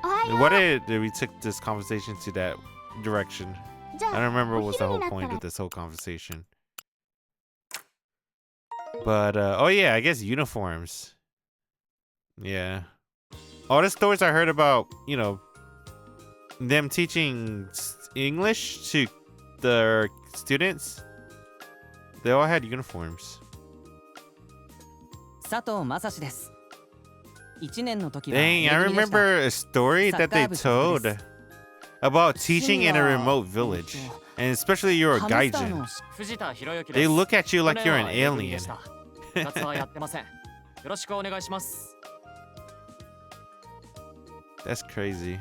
おはよう。 What if we took this conversation to that direction? じゃ I don't あ remember what was the お whole 昼になったら point of this whole conversation. But oh yeah, I guess uniforms. Yeah. All the stories I heard about, you know, them teaching English to their students, they all had uniforms. 佐藤正史です。1年の時は Dang, I 英語でした。 remember a story that they told about teaching in a remote village. And especially you're a ハムスター gaijin. の藤田博之 They です。 look at you like you're an 去年は英文で alien. した。部活はやってません。よろしくお願いします。 That's crazy.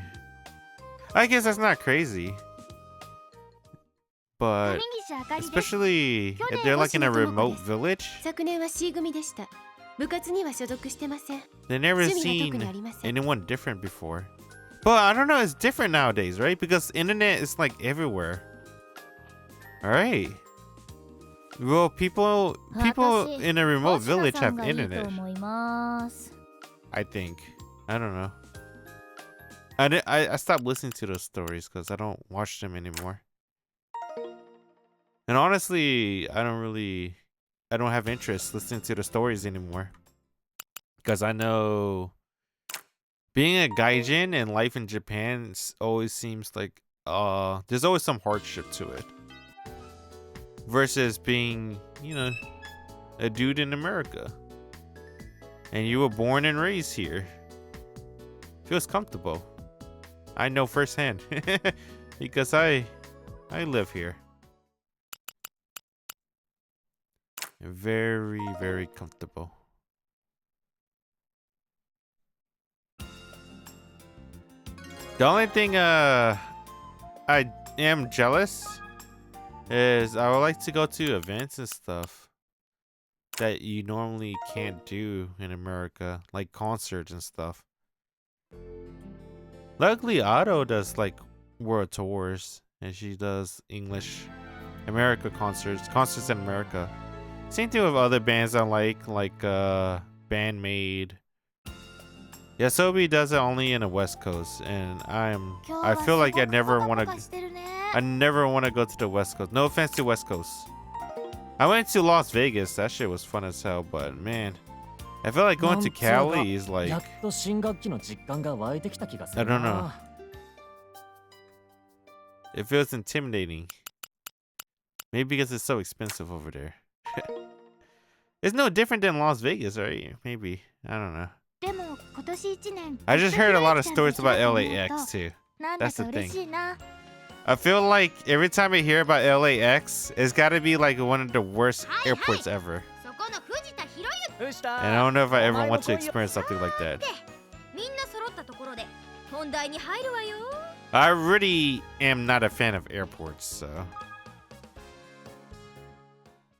I guess that's not crazy. But 谷岸あかりです。 especially if they're like in a remote village, 昨年は C 組でした。部活には所属してません。 they never 趣味が特 seen にありません。 anyone different before. But I don't know, it's different nowadays, right? Because internet is like everywhere. Alright. Well, people in a remote village have internet. I think. I don't know. I stopped listening to those stories because I don't watch them anymore. And honestly, I don't have interest listening to the stories anymore. Because I know being a gaijin and life in Japan always seems like there's always some hardship to it. Versus being, you know, a dude in America. And you were born and raised here. Feels comfortable. I know firsthand. Because I live here. Very, very comfortable. The only thing I am jealous is I would like to go to events and stuff that you normally can't do in America, like concerts and stuff. Luckily, Otto does like world tours, and she does English America concerts in America. Same thing with other bands I like Bandmade. Yasobi does it only in the West Coast, and I feel like I never want to go to the West Coast. No offense to West Coast. I went to Las Vegas. That shit was fun as hell, but man, I feel like going to Cali is like, やっと新学期の実感が湧いてきた気がす I る don't な。 know. It feels intimidating. Maybe because it's so expensive over there. It's no different than Las Vegas, right? Maybe. I don't know. でも今年1年 I just heard a lot of stories about LAX too. なんだ That's the か thing. 嬉しいな。 I feel like every time I hear about LAX, it's got to be like one of the worst airports ever. そこの藤田博之。藤田 And I don't know if I ever お前も want to 来いよ experience something like that. みんな揃ったところで本題に入るわよ。 I really am not a fan of airports, so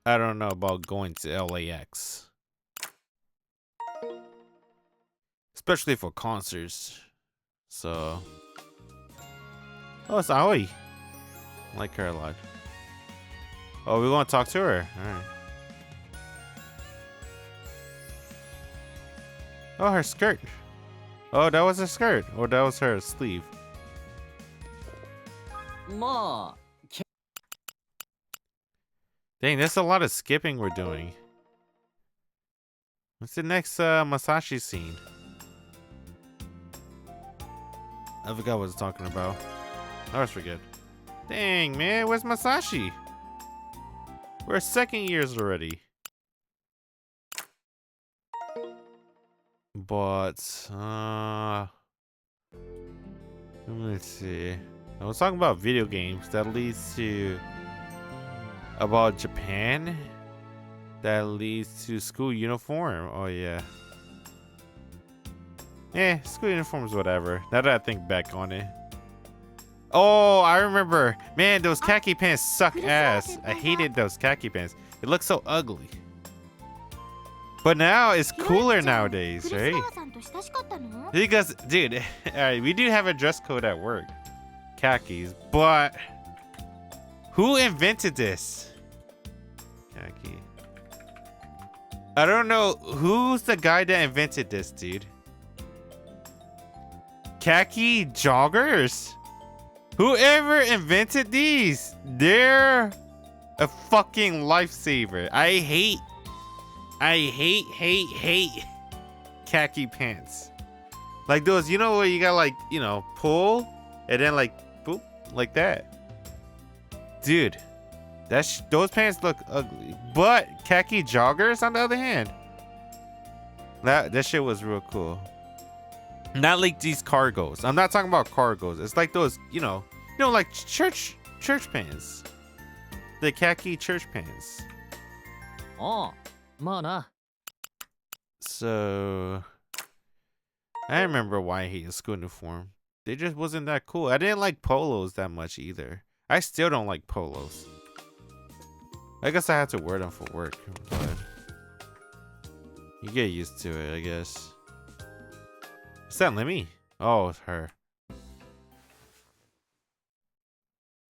I don't know about going to LAX. Especially for concerts. So. Oh, it's Aoi. I like her a lot. Oh, we want to talk to her. All right. Oh, her skirt. Oh, that was her skirt. Or that was her sleeve. まあ Dang, there's a lot of skipping we're doing. What's the next Masashi scene? I forgot what I was talking about. I always forget. Dang, man, where's Masashi? We're second years already. But, let's see. I was talking about video games. That leads to about Japan. That leads to school uniform. Oh, yeah. Eh, school uniforms, whatever. Now that I think back on it. Oh, I remember. Man, those khaki pants suck ass. I hated those khaki pants. It looks so ugly. But now it's cooler nowadays, right? Because, dude, alright, we do have a dress code at work. Khakis, but who invented this? Khaki. I don't know who's the guy that invented this, dude. Khaki joggers? Whoever invented these, they're a fucking lifesaver. I hate khaki pants. Like those, you know, where you got like, you know, pull and then like boop, like that. Dude, those pants look ugly. But khaki joggers, on the other hand, that shit was real cool. Not like these cargos. I'm not talking about cargos. It's like those, you know, like church pants. The khaki church pants. ああまあな So I remember why I hated school uniform. They just wasn't that cool. I didn't like polos that much either. I still don't like polos. I guess I had to wear them for work, but you get used to it, I guess. Is that Lemmy? Oh, it's her.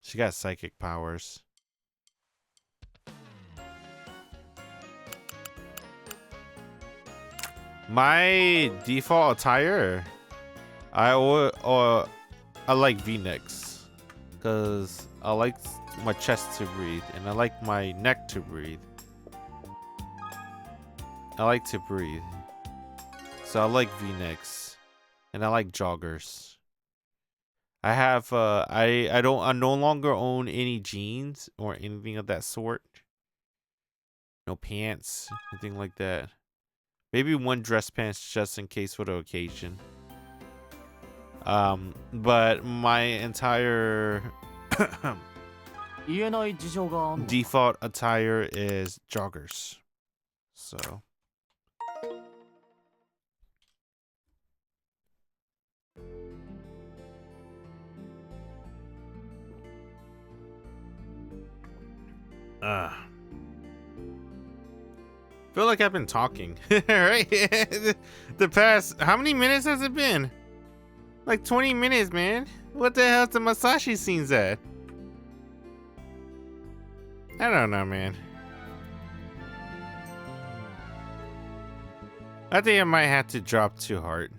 She got psychic powers. My default attire, I like V-necks because I like my chest to breathe and I like my neck to breathe. I like to breathe, so I like V-necks and I like joggers. I have I no longer own any jeans or anything of that sort. No pants, anything like that. Maybe one dress pants just in case for the occasion. But my entire 言えない事情があんの default attire is joggers. So feel like I've been talking, right? The past, how many minutes has it been? Like 20 minutes, man. What the hell's the Masashi scenes at? I don't know, man. I think I might have to drop ToHeart.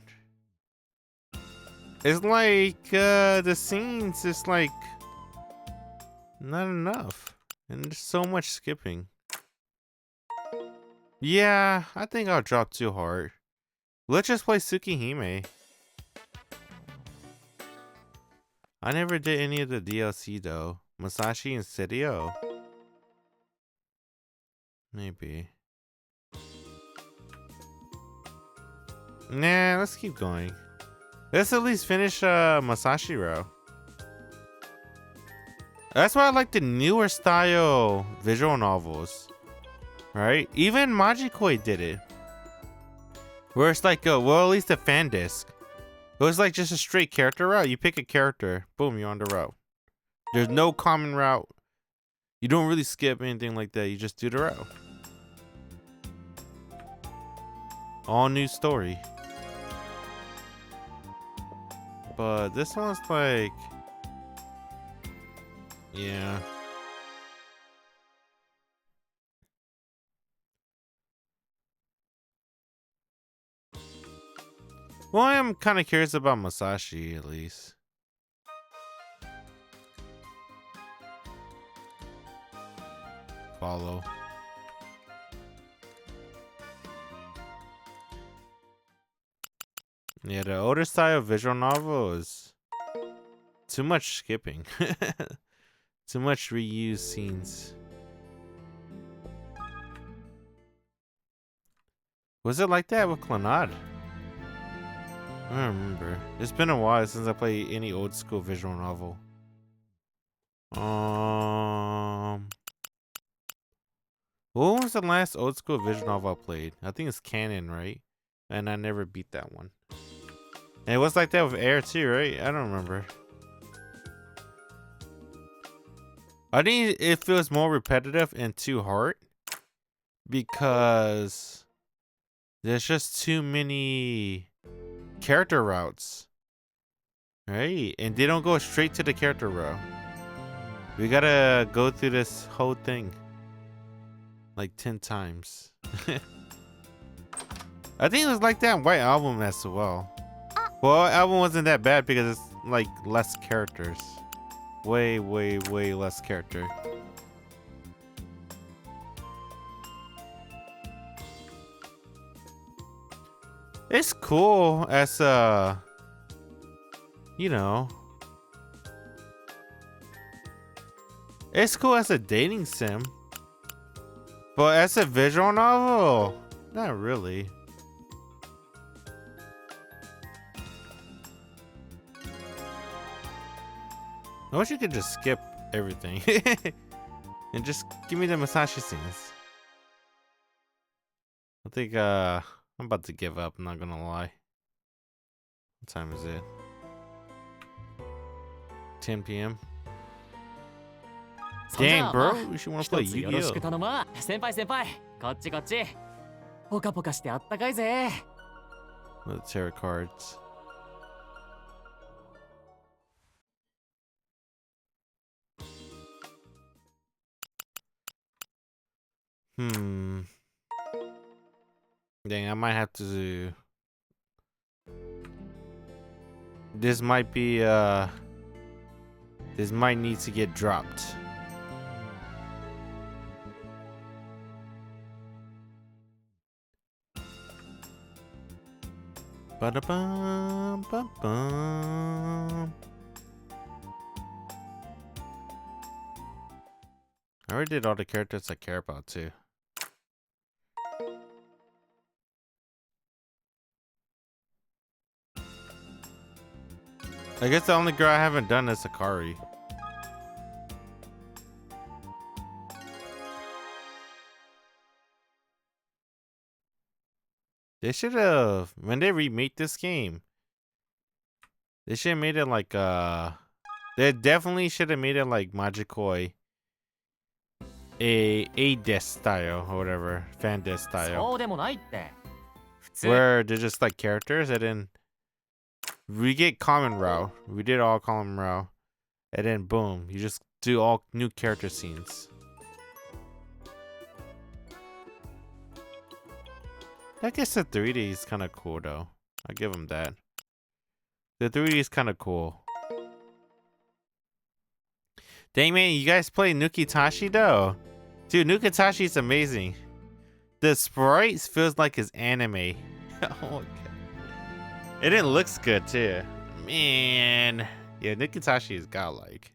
It's like, the scenes is like not enough. And there's so much skipping. Yeah, I think I'll drop ToHeart. Let's just play Tsukihime. I never did any of the DLC though. Masashi and Serio. Maybe. Nah, let's keep going. Let's at least finish Masashi Row. That's why I like the newer style visual novels. Right? Even Majikoi did it. Where it's like, well, at least a fan disc. It was like just a straight character route. You pick a character, boom, you're on the route. There's no common route. You don't really skip anything like that. You just do the route. All new story. But this one's like, yeah. Well, I'm kind of curious about Masashi at least. Follow. Yeah, the older style of visual novel is too much skipping. Too much reused scenes. Was it like that with Clannad? I don't remember. It's been a while since I played any old school visual novel. What was the last old school visual novel I played? I think it's Canon, right? And I never beat that one. And it was like that with Air too, right? I don't remember. I think it feels more repetitive in ToHeart because there's just too many character routes, right? And they don't go straight to the character route. We gotta go through this whole thing like 10 times. I think it was like that in White Album as well. Well, Album wasn't that bad because it's like less characters. Way less character. It's cool as you know, it's cool as a dating sim, but as a visual novel, not really. I wish you could just skip everything and just give me the Masashi scenes. I think I'm about to give up, I'm not gonna lie. What time is it? 10 p.m. Dang, bro, we should want to play 一つよろしく Yu-Gi-Oh! 頼むわ。先輩先輩、こっちこっち。ポカポカしてあったかいぜ。Military cards. Dang, I might have to. This might be this might need to get dropped. Ba-da-bum, ba-bum. I already did all the characters I care about too. I guess the only girl I haven't done is Sakari. They should have, when they remake this game, they should have made it like they definitely should have made it like Magikoi, a death style or whatever, fan death そ style, うでもないって。普通。 where they're just like characters and then we get common route, we did all common route, and then boom, you just do all new character scenes. I guess the 3D is kind of cool though. I'll give them that. The 3D is kind of cool. Dang man, you guys play Nukitashi though? Dude, Nukitashi is amazing. The sprites feels like it's anime. Oh my god. And it looks good too. Man. Yeah, Nukitashi is godlike.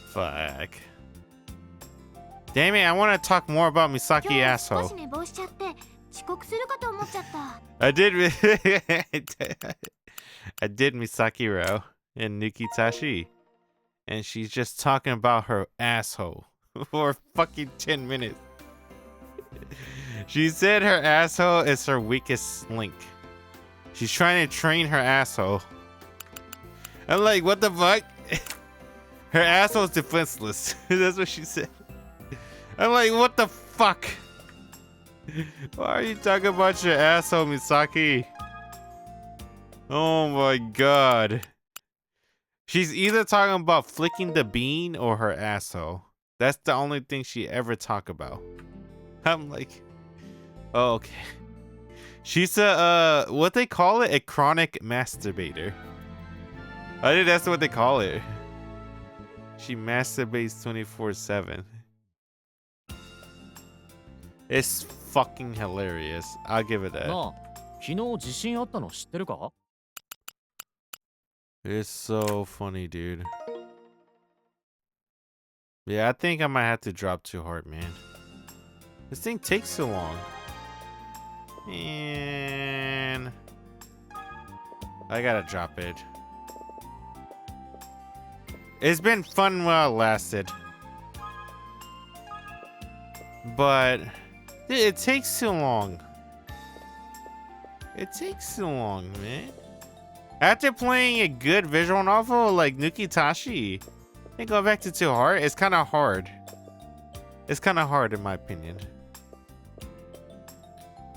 Fuck. Damn it, I want to talk more about Misaki asshole. 少し寝坊しちゃって遅刻するかと思っちゃった。 I did I did Misaki-ro and Nukitashi. And she's just talking about her asshole for fucking 10 minutes. She said her asshole is her weakest link. She's trying to train her asshole. I'm like, what the fuck? Her asshole's defenseless. That's what she said. I'm like, what the fuck? Why are you talking about your asshole, Misaki? Oh my god. She's either talking about flicking the bean or her asshole. That's the only thing she ever talk about. I'm like, oh, okay. She's a what they call it, a chronic masturbator. I think that's what they call it. She masturbates 24/7. It's fucking hilarious. I'll give it that. なあ、昨日地震あったの知ってるか？ It's so funny, dude. Yeah, I think I might have to drop ToHeart, man. This thing takes so long. Man. I gotta drop it. It's been fun while it lasted. But it takes too long. It takes too long, man. After playing a good visual novel like Nukitashi, and go back to ToHeart, it's kind of hard. It's kind of hard in my opinion.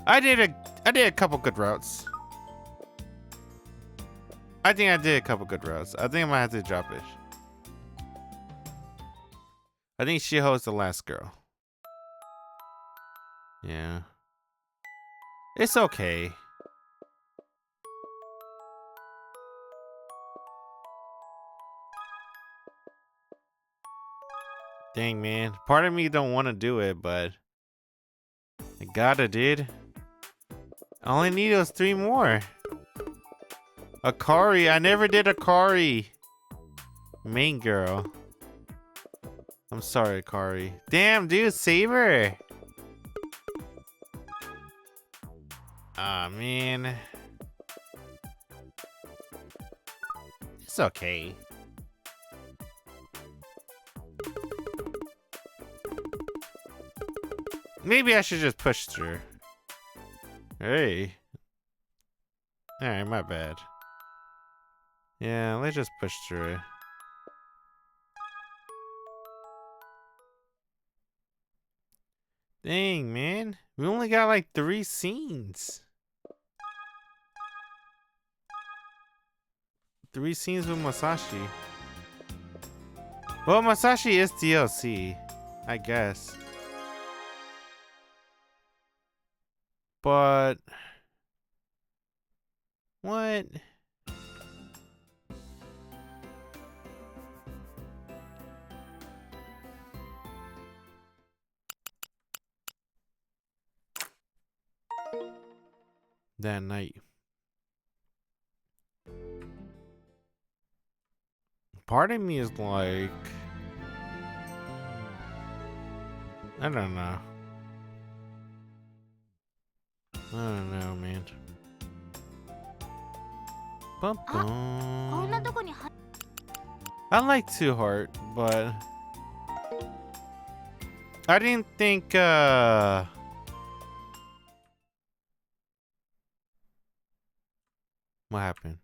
I did a couple good routes. I think I did a couple good routes. I think I might have to drop it. I think Shiho's the last girl. Yeah. It's okay. Dang, man. Part of me don't want to do it, but I gotta, dude. I only need those 3 more. Akari. I never did Akari. Main girl. I'm sorry, Akari. Damn, dude. Save her. Aw, man. It's okay. Maybe I should just push through. Hey. Alright, my bad. Yeah, let's just push through it. Dang, man. We only got like 3 scenes. 3 scenes with Masashi. Well, Masashi is DLC, I guess. But what? That night. Part of me is like, I don't know. I don't know, man. Bum, bum. I like ToHeart, but I didn't think what happened?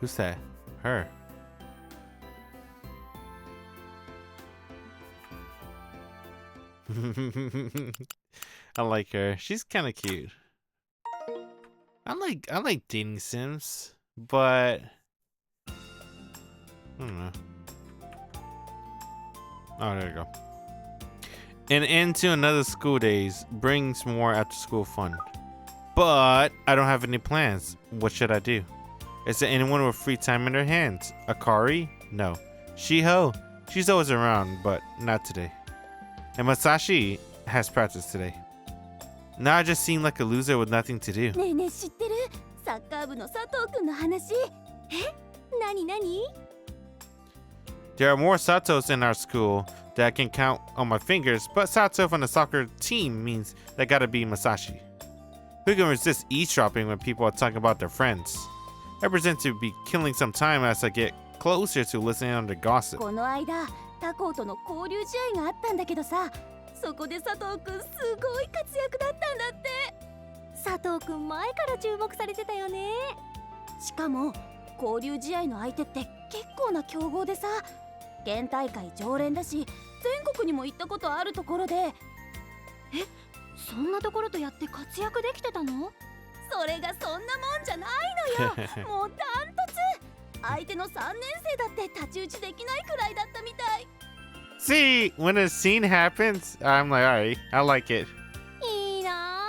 Who's that? Her. I like her. She's kind of cute. I like dating sims, but I don't know. Oh, there you go. An end to another school days brings more after school fun. But I don't have any plans. What should I do? Is there anyone with free time in their hands? Akari? No. Shiho? She's always around, but not today. And Masashi has practice today. Now I just seem like a loser with nothing to do. ねえねえ知ってる？サッカー部の佐藤くんの話。え？何何？ There are more Satos in our school that I can count on my fingers, but Sato from the soccer team means they gotta be Masashi. Who can resist eavesdropping when people are talking about their friends? I present to be killing some time as I get closer to listening on the gossip. この間他校との交流試合があったんだけどさ、そこで佐藤くんすごい活躍だったんだって。佐藤くん前から注目されてたよね。しかも交流試合の相手って結構な強豪でさ、県大会常連だし全国にも行ったことあるところで、そんなところとやって活躍できてたの？それがそんなもんじゃないのよ。もうダントツ。相手の3年生だって太刀打ちできないくらいだったみたい。 See, when a scene happens, I'm like, alright, I like it. いいな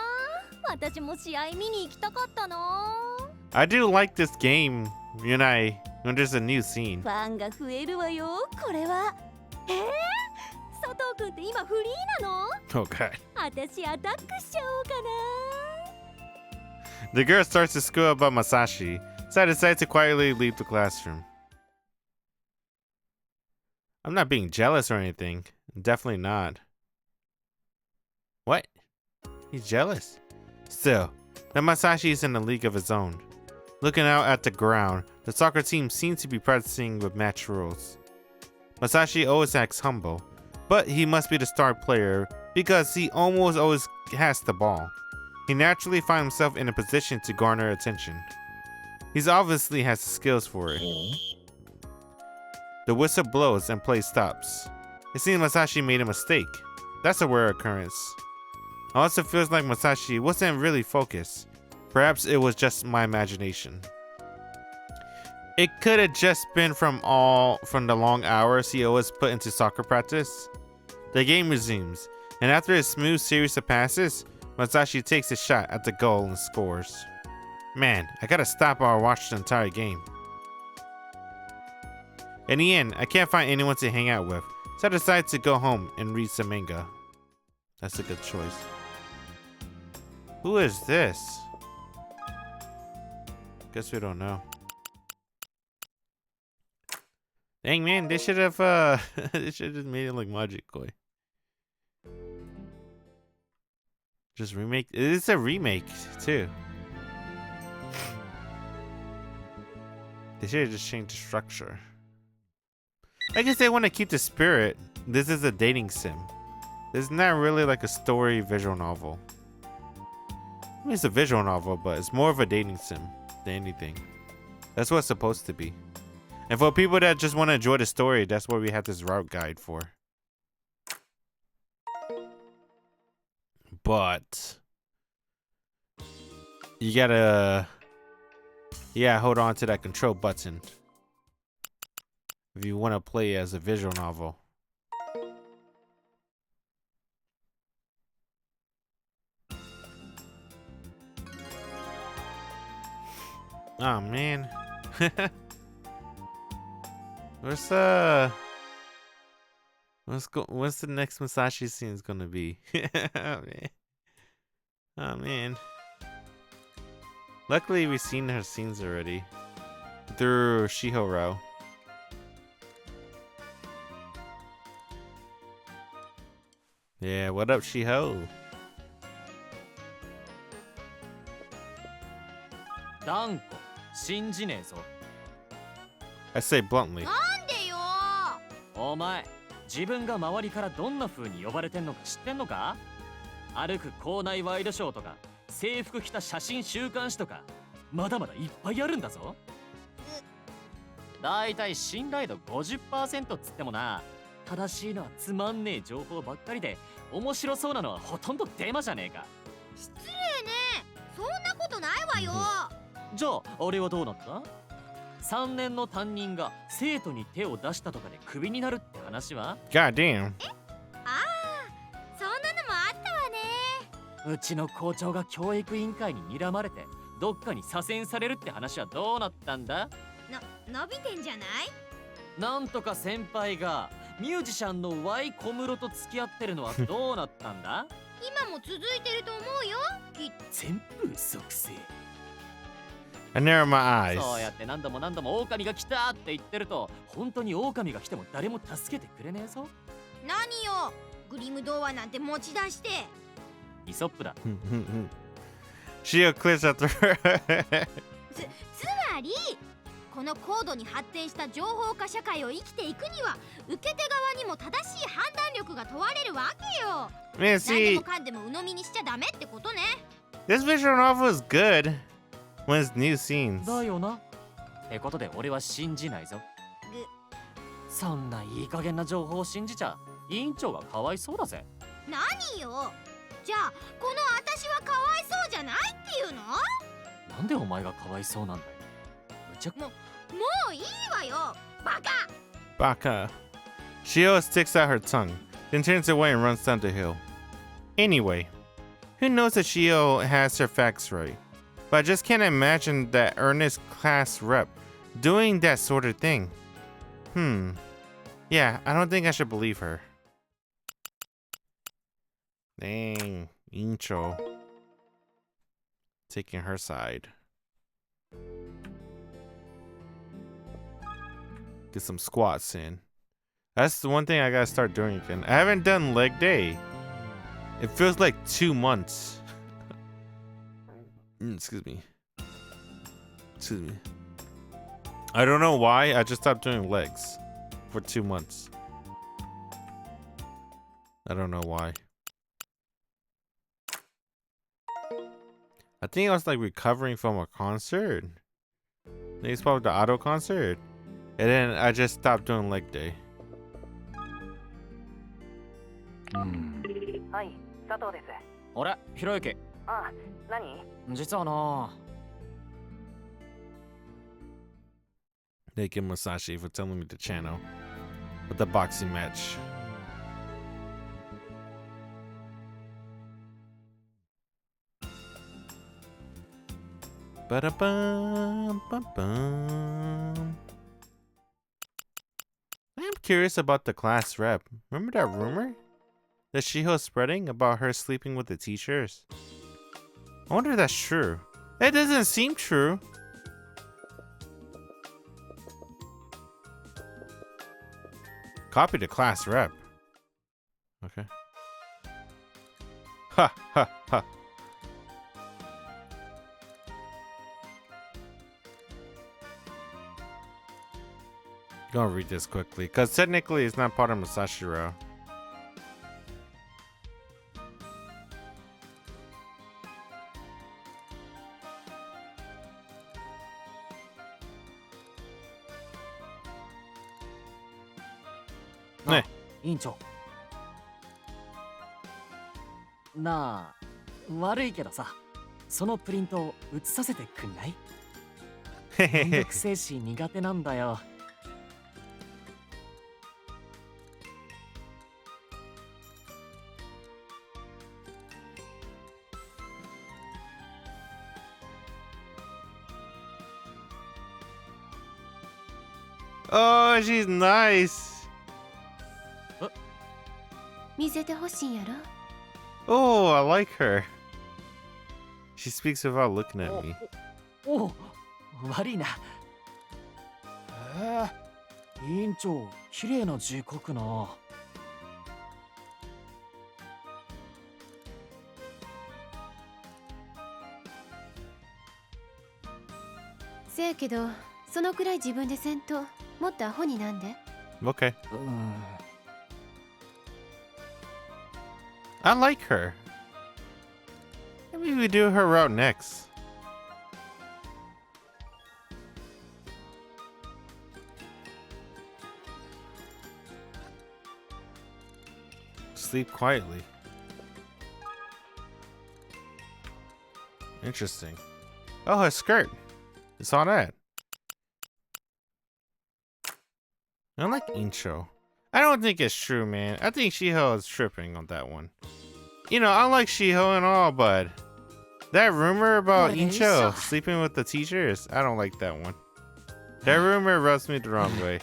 あ。私も試合見に行きたかったな。 I do like this game when there's a new scene. ファンが増えるわよ、これは。佐藤くんって今フリーなの？ Oh god. 私アタックしちゃおうかな。 The girl starts to school about Masashi, so I decide to quietly leave the classroom. I'm not being jealous or anything. Definitely not. What? He's jealous? Still, that Masashi is in a league of his own. Looking out at the ground, the soccer team seems to be practicing with match rules. Masashi always acts humble, but he must be the star player because he almost always has the ball. He naturally finds himself in a position to garner attention. He obviously has the skills for it. The whistle blows and play stops. It seems Masashi made a mistake. That's a rare occurrence. It also feels like Masashi wasn't really focused. Perhaps it was just my imagination. It could have just been from the long hours he always put into soccer practice. The game resumes, and after a smooth series of passes, Masashi takes a shot at the goal and scores. Man, I gotta stop or watch the entire game. In the end, I can't find anyone to hang out with, so I decide to go home and read some manga. That's a good choice. Who is this? Guess we don't know. Dang man, they should have they should have made it like Magic Koi. Just remake. It's a remake too. They should have just changed the structure. I guess they want to keep the spirit. This is a dating sim. This is not really like a story visual novel. I mean, it's a visual novel, but it's more of a dating sim than anything. That's what it's supposed to be. And for people that just want to enjoy the story, that's what we have this route guide for. But you gotta, yeah, hold on to that control button if you want to play as a visual novel. Oh man. What's the next Masashi scene gonna be? Oh man. Oh man. Luckily we've seen her scenes already through Shihiro. Yeah, what up, Shiho? 断固信じねえぞ。 I say bluntly. なんでよ。お前、自分が周りからどんな風に呼ばれてんのか知ってんのか？歩く校内ワイドショーとか、制服着た写真週刊誌とか、まだまだいっぱいあるんだぞ。だいたい信頼度 50% っつってもな、正しいのはつまんねえ情報ばっかりで、面白そうなのはほとんどデマじゃねえか。失礼ね。そんなことないわよ。じゃあ、あれはどうなった？ 3年の担任が生徒に手を出したとかでクビになるって話は？ God damn. ああ、そんなのもあったわね。うちの校長が教育委員会に睨まれてどっかに左遷されるって話はどうなったんだ？伸びてんじゃない？なんとか先輩がミュージシャンの Y 小室と付き合ってるのはどうなったんだ？今も続いてると思うよ。きっと。全部嘘くせえ。 I narrow my eyes. そうやって何度も何度も狼が来たって言ってると、本当に狼が来ても誰も助けてくれねえぞ。何よ、グリム童話なんて持ち出して。イソップだ。Shio clears out the つまりこの高度に発展した情報化社会を生きていくには受け手側にも正しい判断力が問われるわけよ。 Man, 何で see, もかんでも鵜呑みにしちゃダメってことね。 this visual novel is good when it's new scenes. だよな。ってことで俺は信じないぞ。そんないい加減な情報を信じちゃ委員長がかわいそうだぜ。何よ。じゃあこの私はかわいそうじゃないっていうの？なんでお前がかわいそうなんだよ。むちゃくもういいわよ、バカ。 Baka. Shio sticks out her tongue, then turns away and runs down the hill. Anyway, Who knows that Shio has her facts right? But I just can't imagine that earnest class rep doing that sort of thing. Yeah, I don't think I should believe her. Dang, Incho. Taking her side. Get some squats in. That's the one thing I gotta start doing again. I haven't done leg day. It feels like 2 months. Excuse me. Excuse me. I don't know why. I just stopped doing legs for 2 months. I don't know why. I think I was like recovering from a concert. I think it's probably the auto concert. And then I just stopped doing leg day. はい、佐藤です。あれ、ひろゆき。あ、何？実はな。Thank you, Masashi, for telling me the channel with the boxing match. Ba-da-bum, ba-bum. I'm curious about the class rep. Remember that rumor that Shiho's spreading about her sleeping with the teachers? I wonder if that's true. It doesn't seem true. Copy the class rep. Okay. Ha ha ha. Gonna read this quickly, because technically it's not part of Masashi Row. Ne. 委員長。なあ、悪いけどさ、そのプリントを写させてくんない？めんどくせえし苦手なんだよ。Oh, she's nice. 見せてほしいんやろ。 Oh, I like her. She speaks without looking at me. お、悪いな。委員長、綺麗な字書くな。せやけど、そのくらい自分でせんと、もっとアホになんで。Okay. I like her. Maybe we do her route next. Sleep quietly. Interesting. Oh, her skirt. I saw that. I like Incho. I don't think it's true, man. I think Shiho is tripping on that one. You know, I like Shiho and all, but that rumor about Incho sleeping with the teachers, I don't like that one. That rumor rubs me the wrong way.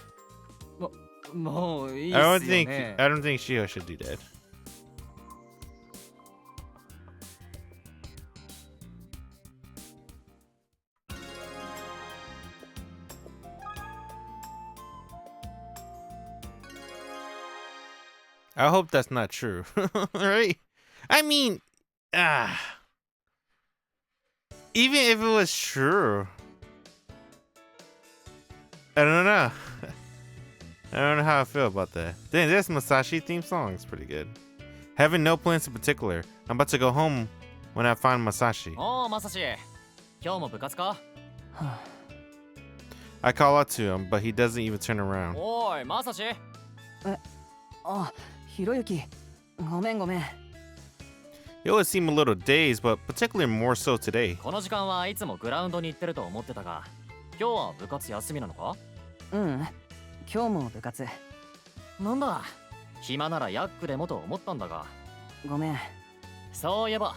もういいっ I す don't よね。 think Shiho should do that. I hope that's not true, right? I mean, even if it was true, I don't know. I don't know how I feel about that. Dang, this Masashi theme song is pretty good. Having no plans in particular. I'm about to go home when I find Masashi. おー、まさし。今日も部活か？ I call out to him, but he doesn't even turn around. おーい、まさし。あ、ひろゆき。ごめんごめん。He always seemed a little dazed, but particularly more so today. この時間はいつもグラウンドに行ってると思ってたが、今日は部活休みなのか？うん、今日も部活。なんだ、暇ならヤックでもと思ったんだが。ごめん。そういえば、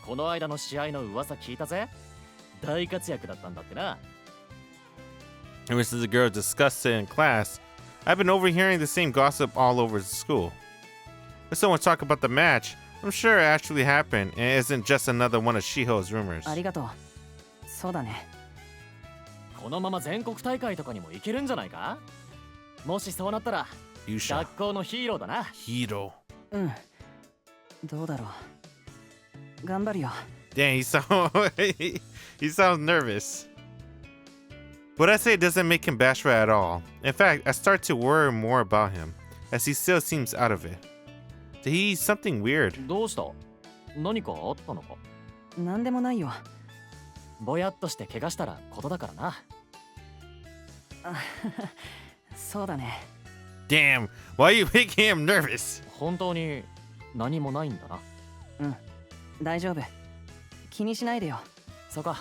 この間の試合の噂聞いたぜ。大活躍だったんだってな。Ever since the girls discussed it in class, I've been overhearing the same gossip all over the school. If someone talk about the match, I'm sure it actually happened and it isn't just another one of Shiho's rumors. ありがとう。そうだね。このまま全国大会とかにも行けるんじゃないか。もしそうなったら Yusha. 学校のヒーローだな。 Hiro. うん。どうだろう。頑張るよ。Dang, he sounds nervous. What I say doesn't make him bashful at all. In fact, I start to worry more about him, as he still seems out of it. Did he eat something weird? どうした？何かあったのか？なんでもないよ。ぼやっとして怪我したらことだからな。あそうだね。Damn, why are you making him nervous? 本当に何もないんだな。うん。大丈夫。気にしないでよ。そうか。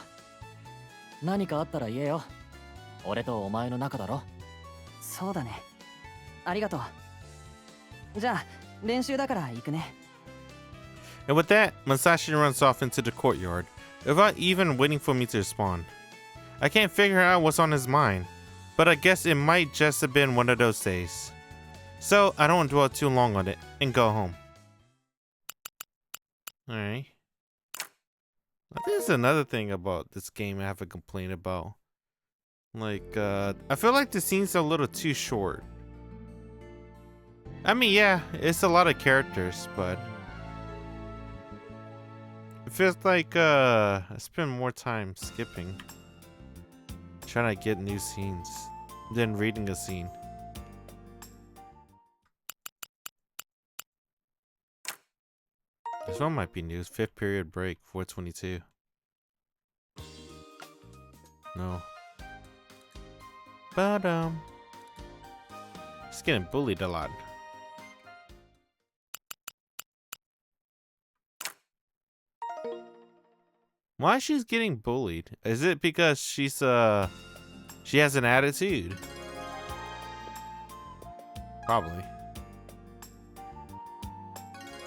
何かあったら言えよ。俺とお前の仲だろ。そうだね。ありがとう。じゃあ、練習だから行くね。And with that, Masashi runs off into the courtyard, without even waiting for me to respond. I can't figure out what's on his mind, but I guess it might just have been one of those days. So, I don't dwell too long on it, and go home. Alright. I think there's another thing about this game I have a complaint about. Like, I feel like the scenes are a little too short. I mean, yeah, it's a lot of characters, but it feels like I spend more time skipping, trying to get new scenes, than reading a scene. This one might be news. 5th period break, 422. No. But just getting bullied a lot. Why she's getting bullied? Is it because she's she has an attitude? Probably.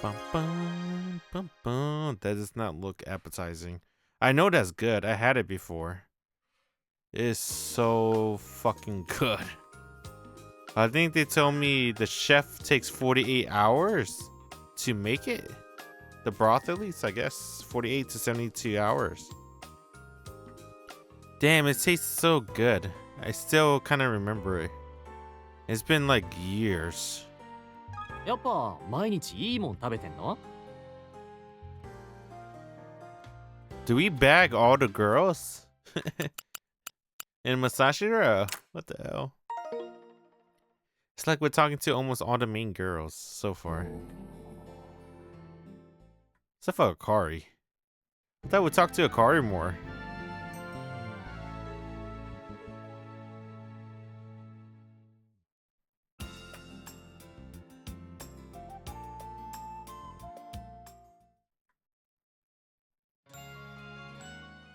Bum, bum, bum, bum. That does not look appetizing. I know that's good. I had it before. It is so fucking good. I think they told me the chef takes 48 hours to make it. The broth, at least, I guess. 48 to 72 hours. Damn, it tastes so good. I still kind of remember it. It's been like years. やっぱ毎日いいもん食べてんの？ Do we bag all the girls? In Masashi? What the hell? It's like we're talking to almost all the main girls so far. Except for Akari. I thought we'd talk to Akari more.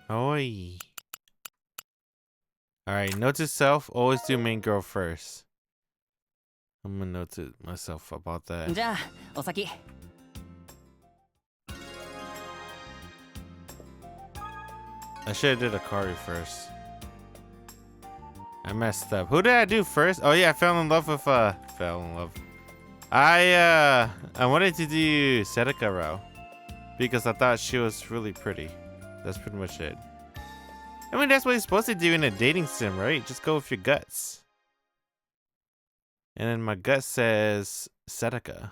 Oi. Alright, note to self, always do main girl first. I'm gonna note to myself about that. じゃあ、お先。I should have did Akari first. I messed up. Who did I do first? Oh yeah, I fell in love with I wanted to do Sedaka Rao because I thought she was really pretty. That's pretty much it. I mean, that's what you're supposed to do in a dating sim, right? Just go with your guts. And then my gut says Sedaka.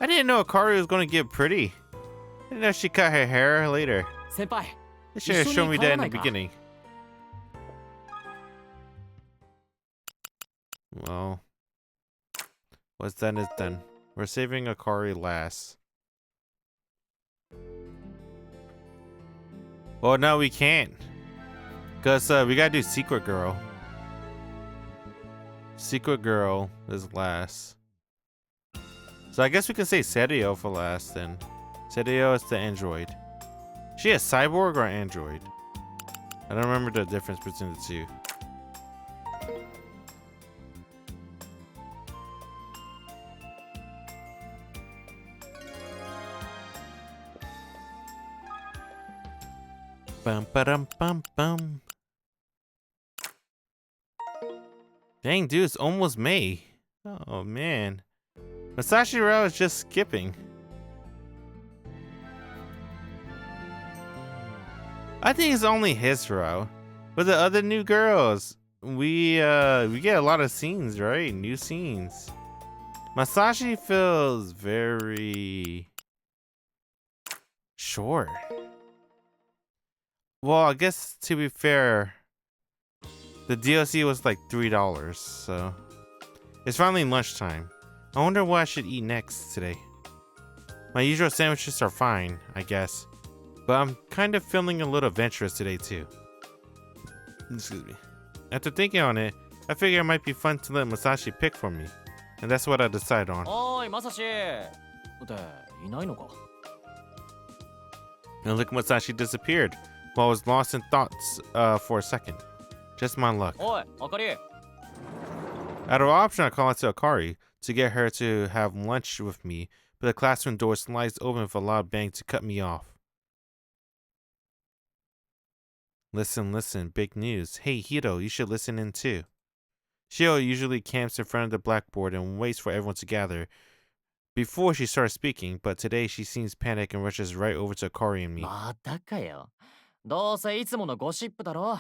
I didn't know Akari was going to get pretty. I didn't know she cut her hair later. 先輩、 They should have shown me that in the 一緒に帰らないか？ beginning. Well, what's done is done. We're saving Akari last. Well, no, we can't. Because we gotta do Secret Girl. Secret Girl is last. So I guess we can say Serio for last then. Serio is the android. Is she a cyborg or android? I don't remember the difference between the two. Bum ba bum bum. Dang, dude, it's almost May. Oh man. Masashi Rao is just skipping. I think it's only his row. With the other new girls, we get a lot of scenes, right? New scenes. Masashi feels very short. Well, I guess to be fair, the DLC was like $3, so it's finally lunchtime. I wonder what I should eat next today. My usual sandwiches are fine, I guess, but I'm kind of feeling a little adventurous today too. Excuse me. After thinking on it, I figured it might be fun to let Masashi pick for me, and that's what I decided on. おーい、マサシっていないのか And look, Masashi disappeared while I was lost in thoughts for a second. Just my luck. おい、あかり Out of option, I call out to Akari to get her to have lunch with me, but the classroom door slides open with a loud bang to cut me off. Listen, listen, big news. Hey, Hiro, you should listen in too. Shio usually camps in front of the blackboard and waits for everyone to gather before she starts speaking, but today she seems panicked and rushes right over to Akari and me. またかよ。どうせいつものゴシップだろ。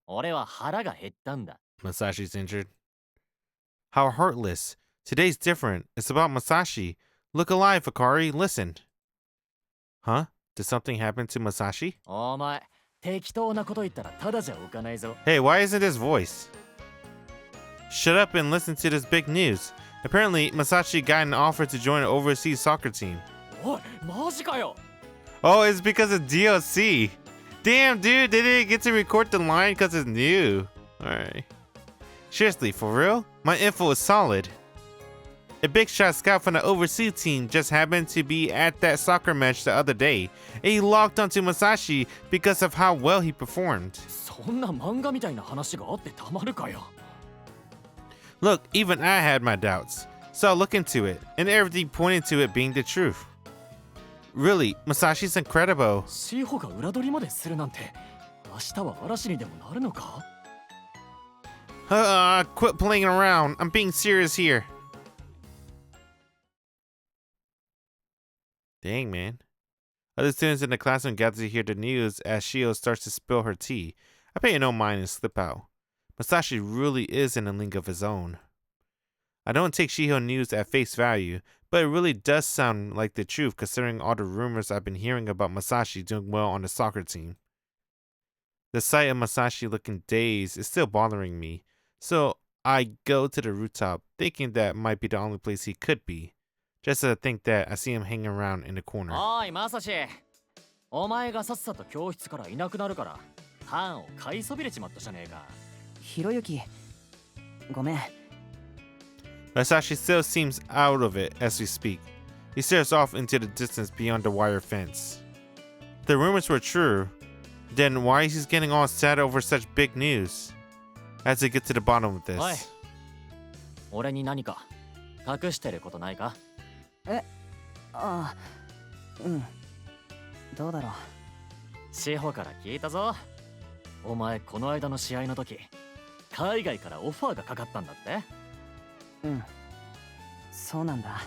俺は腹が減ったんだ。 Masashi's injured. How heartless. Today's different. It's about Masashi. Look alive, Akari. Listen. Huh? Did something happen to Masashi? お前、適当なこと言ったらただじゃ浮かないぞ。 Hey, why isn't this voice? Shut up and listen to this big news. Apparently, Masashi got an offer to join an overseas soccer team. おい、マジかよ。 Oh, it's because of DLC. Damn, dude, they didn't get to record the line because it's new. Alright. Seriously, for real? My info is solid. A big shot scout from the overseas team just happened to be at that soccer match the other day, and he locked onto Masashi because of how well he performed. そんな漫画みたいな話があってたまるかよ。 Look, even I had my doubts, so I looked into it, and everything pointed to it being the truth. Really, Masashi's incredible. シホが裏取りまでするなんて、明日は嵐にでもなるのか Quit playing around. I'm being serious here. Dang, man. Other students in the classroom gather to hear the news as Shio starts to spill her tea. I pay no mind and slip out. Masashi really is in a league of his own. I don't take Shio news at face value, but it really does sound like the truth considering all the rumors I've been hearing about Masashi doing well on the soccer team. The sight of Masashi looking dazed is still bothering me, so I go to the rooftop thinking that might be the only place he could be. Just to think that I see him hanging around in the corner. おい、マサシ。お前がさっさと教室からいなくなるから、班を買いそびれちまったじゃねえか。ひろゆき、ごめん。 Masashi still seems out of it as we speak. He stares off into the distance beyond the wire fence. If the rumors were true, then why is he getting all sad over such big news? I have to get to the bottom of this. おい、俺に何か隠してることないか？ああ、うん。どうだろう。シホから聞いたぞ。お前この間の試合の時、海外からオファーがかかったんだって？うん。そうなんだ。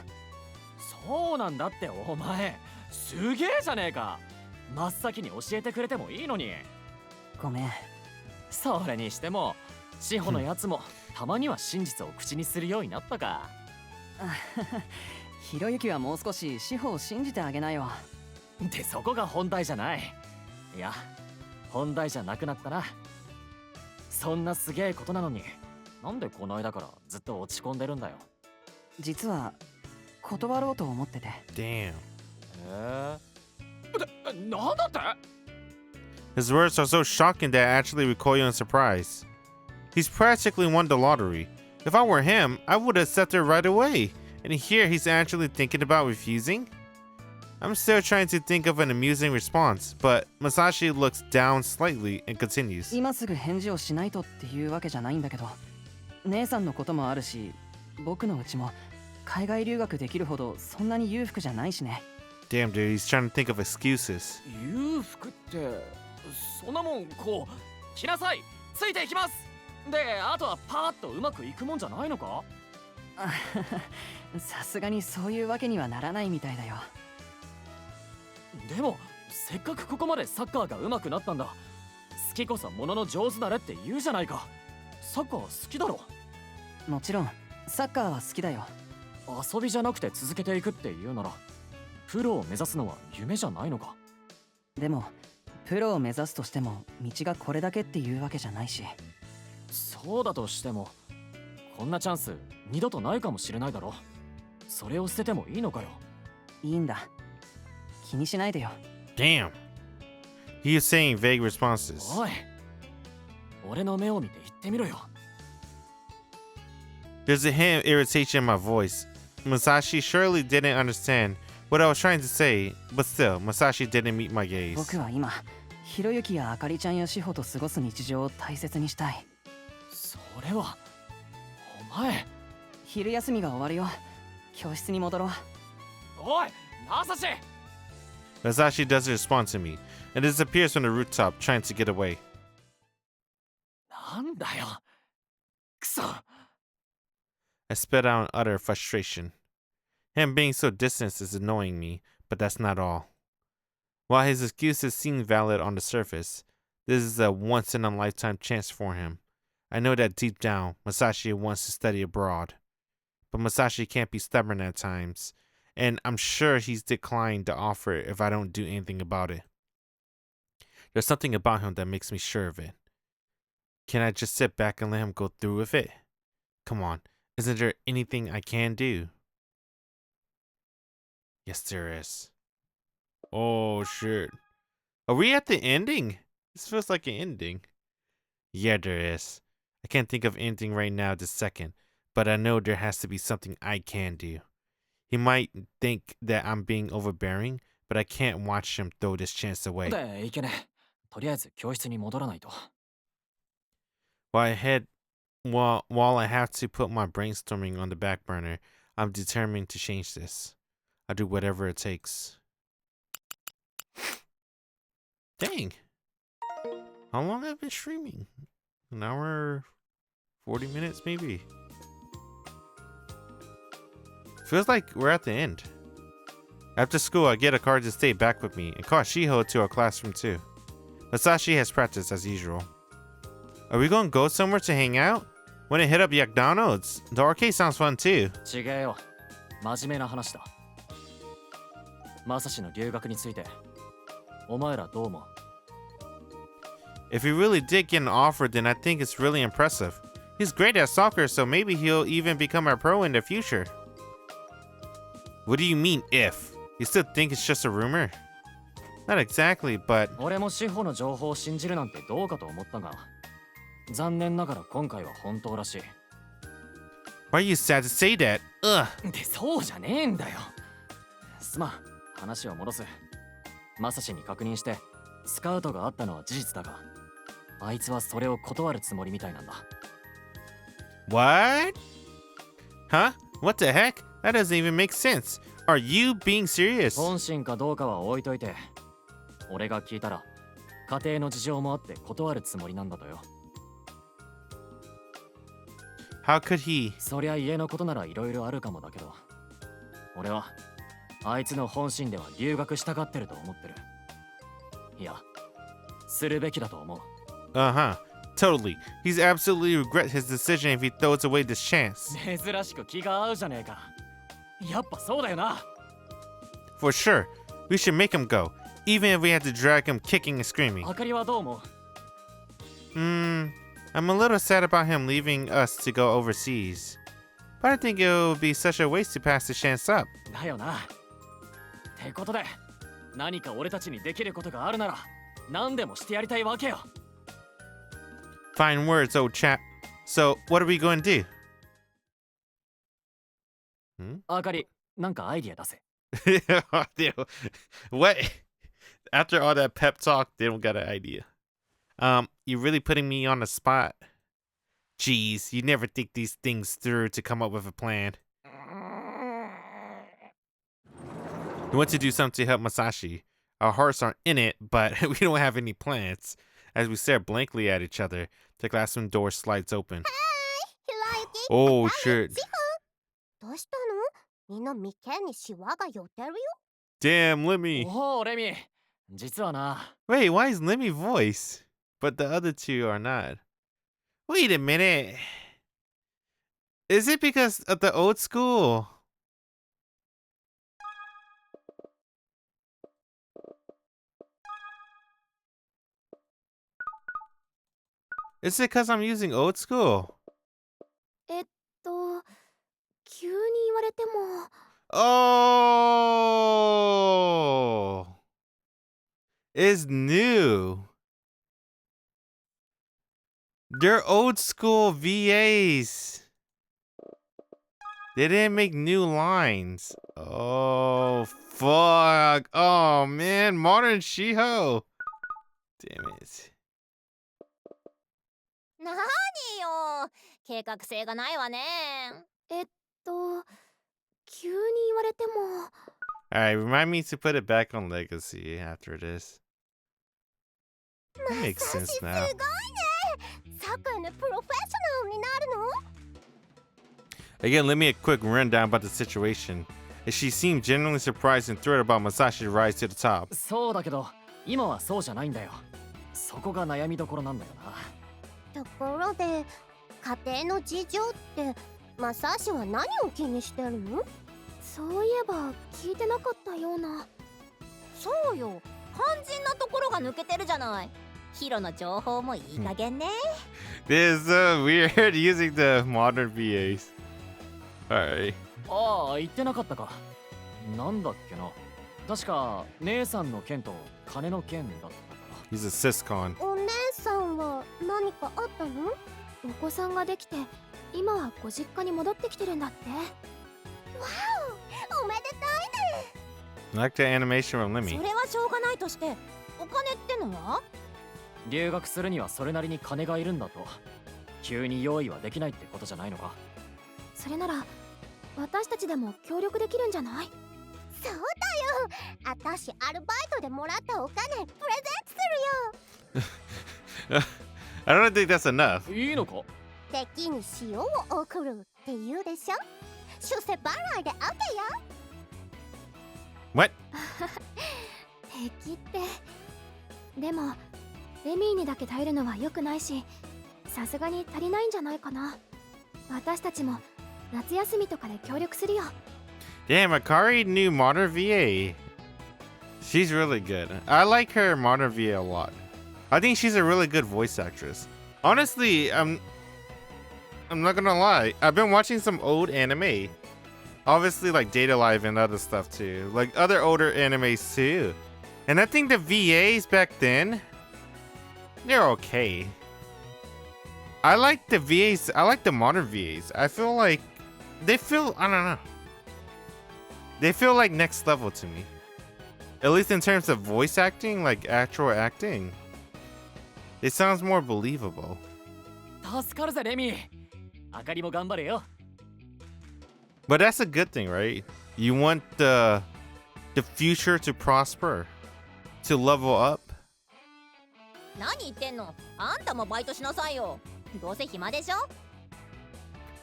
そうなんだってお前、すげえじゃねえか。真っ先に教えてくれてもいいのに。ごめん。それにしても、シホのやつもたまには真実を口にするようになったか。ひろゆきはもう少し志保を信じてあげなよ。で、そこが本題じゃない。いや、本題じゃなくなったな。そんなすげえことなのに、なんでこの間からずっと落ち込んでるんだよ。実は断ろうと思ってて。Damn. なんだって？ His words are so shocking that I actually recoil in surprise. He's practically won the lottery. If I were him, I would accept it right away. And here he's actually thinking about refusing? I'm still trying to think of an amusing response, but Masashi looks down slightly and continues. 今すぐ返事をしないとっていうわけじゃないんだけど、姉さんのこともあるし、僕のうちも海外留学できるほどそんなに裕福じゃないしね。Damn, dude, he's trying to think of excuses. 裕福ってそんなもんこう来なさい、ついていきます。であとはパーッとうまくいくもんじゃないのか。さすがにそういうわけにはならないみたいだよ。でもせっかくここまでサッカーが上手くなったんだ。好きこそものの上手なれって言うじゃないか。サッカー好きだろ。もちろんサッカーは好きだよ。遊びじゃなくて続けていくっていうならプロを目指すのは夢じゃないのか。でもプロを目指すとしても道がこれだけっていうわけじゃないし。そうだとしてもこんなチャンス二度とないかもしれないだろ。それを捨ててもいいのかよ。いいんだ、気にしないでよ。 Damn. He is saying vague responses. おい、俺の目を見て言ってみろよ。There's a hint of irritation in my voice. Masashi surely didn't understand what I was trying to say, but still, Masashi didn't meet my gaze. 僕は今ひろゆきやあかりちゃんや志保と過ごす日常を大切にしたい。それはお前。昼休みが終わるよ、教室に戻ろう。おい、マサシ。 Masashi doesn't respond to me and disappears from the rooftop, trying to get away. なんだよ、くそ。 I spit out in utter frustration. Him being so distant is annoying me, but that's not all. While his excuses seem valid on the surface, this is a once-in-a-lifetime chance for him. I know that deep down, Masashi wants to study abroad. But Masashi can't be stubborn at times, and I'm sure he's declined the offer if I don't do anything about it. There's something about him that makes me sure of it. Can I just sit back and let him go through with it? Come on, isn't there anything I can do? Yes, there is. Oh, shit. Are we at the ending? This feels like an ending. Yeah, there is. I can't think of anything right now this second, but I know there has to be something I can do. He might think that I'm being overbearing, but I can't watch him throw this chance away. でいけね。とりあえず教室に戻らないと。 While I have to put my brainstorming on the back burner, I'm determined to change this. I'll do whatever it takes. Dang. How long have I been streaming? An hour, 40 minutes maybe? Feels like we're at the end. After school, I get a car to stay back with me and call Shiho to our classroom too. Masashi has practice as usual. Are we gonna go somewhere to hang out? Wanna hit up McDonald's? The arcade sounds fun too. 違えよ、真面目な話だ。マサシの留学についてお前らどう思う？ If he really did get an offer, then I think it's really impressive. He's great at soccer, so maybe he'll even become a pro in the future. What do you mean, if? You still think it's just a rumor? Not exactly, but... 俺も志保の情報を信じるなんてどうかと思ったが、残念ながら今回は本当らしい。 Why are you sad to say that? Ugh. で、そうじゃねえんだよ。すまん、話を戻す。マサシに確認して、スカウトがあったのは事実だが、あいつはそれを断るつもりみたいなんだ。What? Huh? What the heck? That doesn't even make sense. Are you being serious? 本心かどうかは置いといて、俺が聞いたら、家庭の事情もあって断るつもりなんだとよ。How could he? そりゃ家のことなら色々あるかもだけど、俺はあいつの本心では留学したがってると思ってる。いや、するべきだと思う。Uh-huh. Totally. He's absolutely regret his decision if he throws away this chance. 珍しく気が合うじゃねえか。やっぱそうだよな。For sure. We should make him go, even if we have to drag him kicking and screaming. あかりはどう思う？ I'm a little sad about him leaving us to go overseas. But I think it would be such a waste to pass the chance up. だよな。ってことで、何か俺たちにできることがあるなら、何でもしてやりたいわけよ。Fine words, old chap. So, what are we going to do? あかり、なんかアイディア出せ。What? After all that pep talk, they don't got an idea. You're really putting me on the spot. Jeez, you never think these things through to come up with a plan. We want to do something to help Masashi. Our hearts aren't in it, but we don't have any plans. As we stare blankly at each other, the classroom door slides open. Oh shit. どうしたの？みんな眉間にシワが寄ってるよ。Damn, Lemmy. おおレミ、実はな。 Wait, why is Lemmy voice? But the other two are not. Wait a minute. Is it because of the old school? Is it because I'm using old school? 急に言われても。Oh, it's new. They're old school VAs. They didn't make new lines. Oh, fuck. Oh, man. Modern Shiho. Damn it. なによ、計画性がないわね。急に言われても。Alright, remind me to put it back on Legacy after this. That makes sense now. すごいね。サッカーのプロフェッショナルになるの？ Again, let me a quick rundown about the situation. As she seemed genuinely surprised and thrilled about Masashi's rise to the top. そうだけど、今はそうじゃないんだよ。そこが悩みどころなんだよな。ところで、家庭の事情ってマサシは何を気にしてるの？そういえば聞いてなかったような。そうよ、肝心なところが抜けてるじゃない。ヒロの情報もいい加減ね。This is weird using the modern VAs. Alright. ああ、言ってなかったか。なんだっけな。確か姉さんの件と金の件だったか。He's a siscon. お姉さんは何かあったの？お子さんができて、今はご実家に戻ってきてるんだって。わお、おめでたいね。I like the animation from そ Lemmy. れはしょうがないとして、お金ってのは？留学するにはそれなりに金がいるんだと。急に用意はできないってことじゃないのか。それなら私たちでも協力できるんじゃない？そうだよ。私アルバイトでもらったお金プレゼントするよ。I don't think that's enough. いいのか？敵に塩を送るって言うでしょ。出世払いで OK よ。What? 敵って。でもレミーにだけ頼るのは良くないし、さすがに足りないんじゃないかな。私たちも夏休みとかで協力するよ。Damn, Akari knew modern VA. She's really good. I like her modern VA a lot. I think she's a really good voice actress. Honestly, I'm not gonna lie. I've been watching some old anime. Obviously, like Data Live and other stuff too. Like other older animes too. And I think the VAs back then, they're okay. I like the VAs. I like the modern VAs. I feel like they feel, I don't know. They feel like next level to me. At least in terms of voice acting, like actual acting. It sounds more believable. 助かるぜレミー。あかりも頑張れよ。But that's a good thing, right? You want the future to prosper, to level up. 何言ってんの？あんたもバイトしなさいよ。どうせ暇でしょ？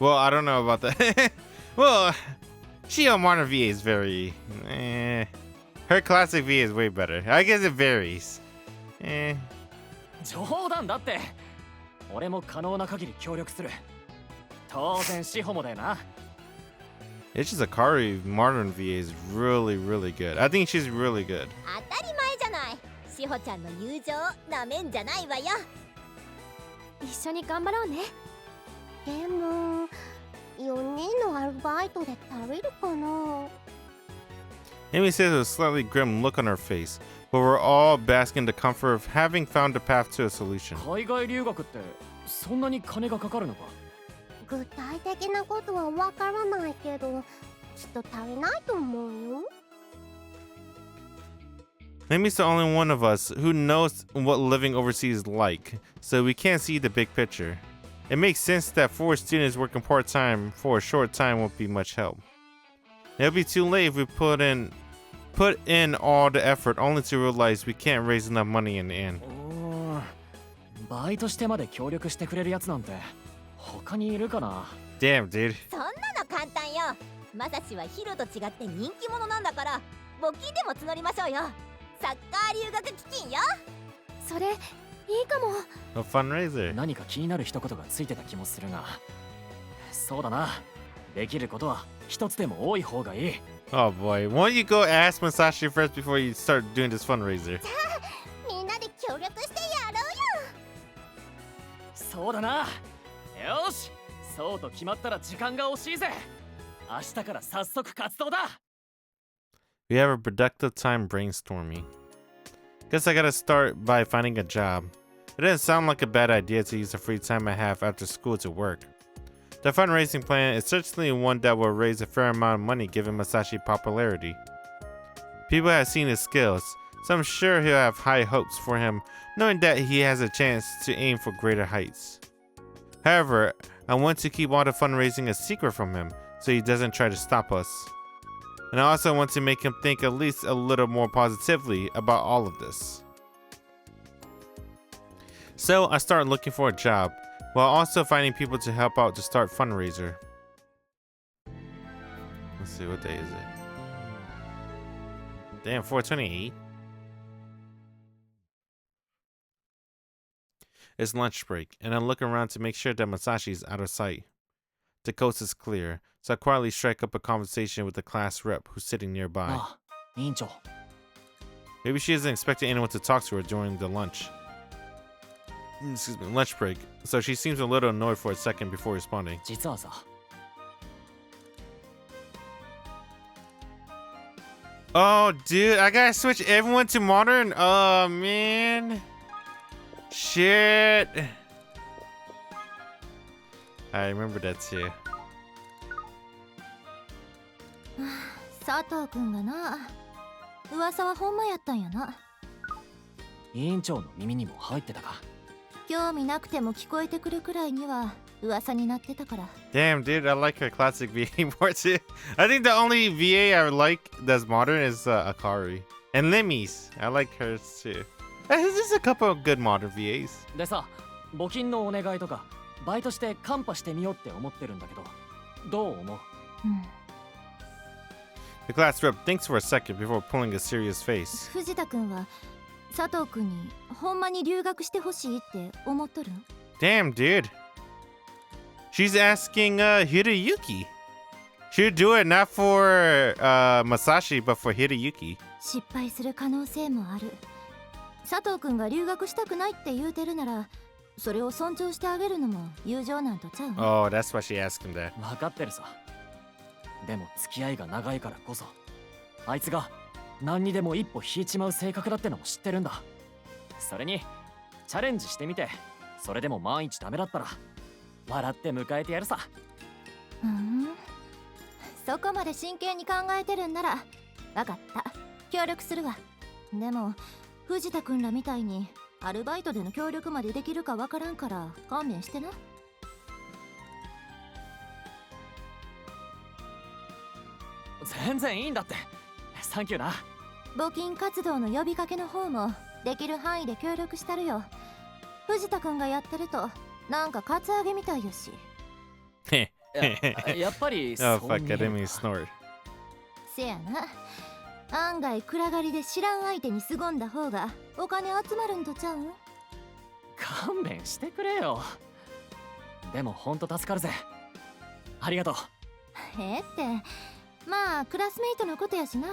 Well, I don't know about that. Well, Shio Modern VA is very... Her classic VA is way better. I guess it varies. 冗談だって。俺も可能な限り協力する。当然志保もだよな。It's just Akari Modern VA is really, really good. I think she's really good. 当たり前じゃない。しほちゃんの友情なめんじゃないわよ。一緒に頑張ろうね。でも4人のアルバイトで足りるかな。 Amy says with a slightly grim look on her face, but we're all basking in the comfort of having found a path to a solution. 海外留学ってそんなに金がかかるのか？具体的なことはわからないけど、きっと足りないと思うよ。 Amy's the only one of us who knows what living overseas is like, so we can't see the big picture. It makes sense that 4 students working part-time for a short time won't be much help. It'll be too late if we put in put in all the effort only to realize we can't raise enough money in the end. バイトしてまで協力してくれるやつなんて他にいるかな。 Damn, dude. そんなの簡単よ。まさしはヒロと違って人気者なんだから募金でも募りましょうよ。サッカー留学基金よ。それいいかも。 A fundraiser. 何か気になる一言がついてた気もするが、そうだな。できることは一つでも多い方がいい。 Oh boy. Why don't you go ask Masashi first before you start doing this fundraiser? みんなで協力してやろうよ。そうだな。よし、そうと決まったら時間が惜しいぜ。明日から早速活動だ。 We have a productive time brainstorming. Guess I gotta start by finding a job. It doesn't sound like a bad idea to use the free time I have after school to work. The fundraising plan is certainly one that will raise a fair amount of money given Masashi popularity. People have seen his skills, so I'm sure he'll have high hopes for him, knowing that he has a chance to aim for greater heights. However, I want to keep all the fundraising a secret from him, so he doesn't try to stop us. And I also want to make him think at least a little more positively about all of this. So I started looking for a job, while also finding people to help out to start fundraiser. Let's see, what day is it? Damn, 4/28. It's lunch break, and I look around to make sure that Masashi is out of sight. The coast is clear, so I quietly strike up a conversation with the class rep who's sitting nearby. ああ、委員長。 Maybe she isn't expecting anyone to talk to her during the lunch break, so she seems a little annoyed for a second before responding. 実はさ。 Oh, dude, I gotta switch everyone to modern? Oh, man. Shit. I remember that too. 佐藤くんがな。噂はほんまやったんやな。委員長の耳にも入ってたか。興味なくても聞こえてくるくらいには噂になってたから。 Damn, dude, I like her classic VA more too. I think the only VA I like that's modern is Akari. And Limmy's. I like hers too. There's just a couple of good modern VAs. でさ、募金のお願いとかバイトしてカンパしてみようって思ってるんだけど、どう思う？うん。 The class rep thinks for a second before pulling a serious face. 藤田くんは佐藤くんにほんまに留学してほしいって思っとるん？ Damn, dude. She's asking Hiroyuki. She'll do it not for Masashi, but for Hiroyuki. 失敗する可能性もある。佐藤くんが留学したくないって言うてるなら、それを尊重してあげるのも友情なんとちゃうの？ Oh, that's why she asked him that. 分かってるさ。でも付き合いが長いからこそ、あいつが何にでも一歩引いちまう性格だってのも知ってるんだ。それにチャレンジしてみて、それでも万一ダメだったら笑って迎えてやるさ。そこまで真剣に考えてるんなら分かった、協力するわ。でも藤田くんらみたいにアルバイトでの協力までできるか分からんから勘弁してな。全然いいんだって。サンキューな。募金活動の呼びかけの方もできる範囲で協力したるよ。藤田くんがやってるとなんかカツアゲみたいやし。やっぱり Oh, fuck, I didn't mean to snort. せやな。案外暗がりで知らん相手に凄んだ方がお金集まるんとちゃうん？勘弁してくれよ。でもほんと助かるぜ。ありがとう。ってまあクラスメイトのことやしな。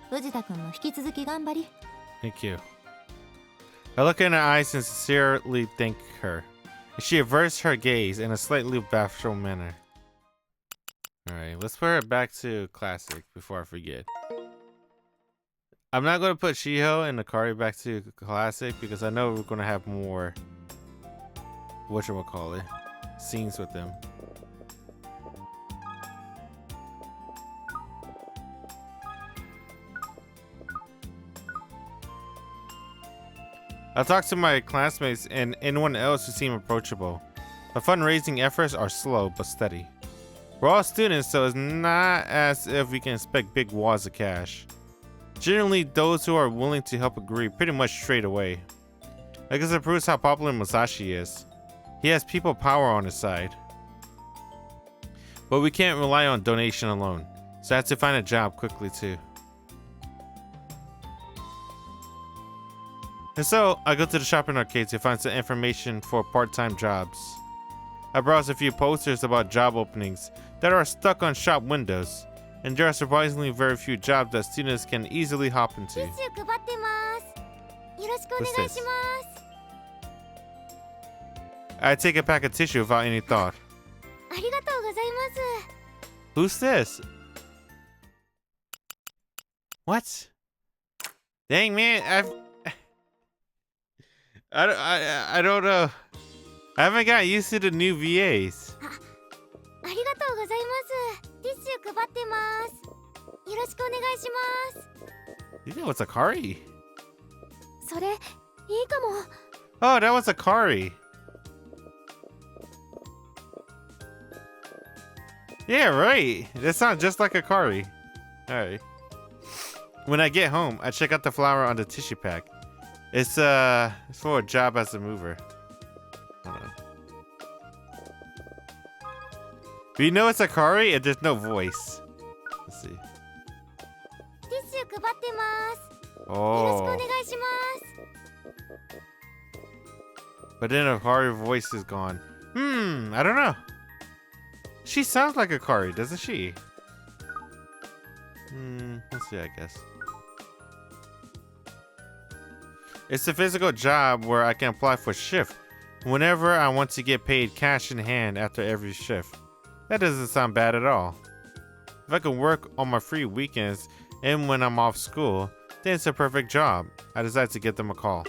藤田くんも引き続き頑張り。 Thank you. I look in her eyes and sincerely thank her. She averts her gaze in a slightly bashful manner. Alright, let's put her back to classic before I forget. I'm not going to put Shiho and Akari back to classic because I know we're going to have more whatchamacallit scenes with them. I talked to my classmates and anyone else who seem approachable. My fundraising efforts are slow but steady. We're all students, so it's not as if we can expect big wads of cash. Generally, those who are willing to help agree pretty much straight away. I guess it proves how popular Masashi is. He has people power on his side. But we can't rely on donation alone, so I have to find a job quickly too. And so, I go to the shopping arcade to find some information for part-time jobs. I browse a few posters about job openings that are stuck on shop windows, and there are surprisingly very few jobs that students can easily hop into. ティッシュ配ってます。よろしくお願いします。 I take a pack of tissue without any thought. ありがとうございます。 Who's this? What? Dang man, I don't know. I haven't got used to the new VAs. ありがとうございます。ティッシュ配ってます。よろしくお願いします。 You think what's Akari? それいいかも。 Oh, that was Akari. Yeah, right. That sounds just like Akari. Alright. When I get home, I check out the flower on the tissue pack. It's for a job as a mover. Hold on. But you know it's Akari and there's no voice. Let's see. ティッシュ配ってます。よろしくお Oh. 願いします。 But then Akari's voice is gone. I don't know. She sounds like Akari, doesn't she? Let's see, I guess. It's a physical job where I can apply for shift whenever I want to get paid cash in hand after every shift. That doesn't sound bad at all. If I can work on my free weekends and when I'm off school, then it's a perfect job. I decided to give them a call.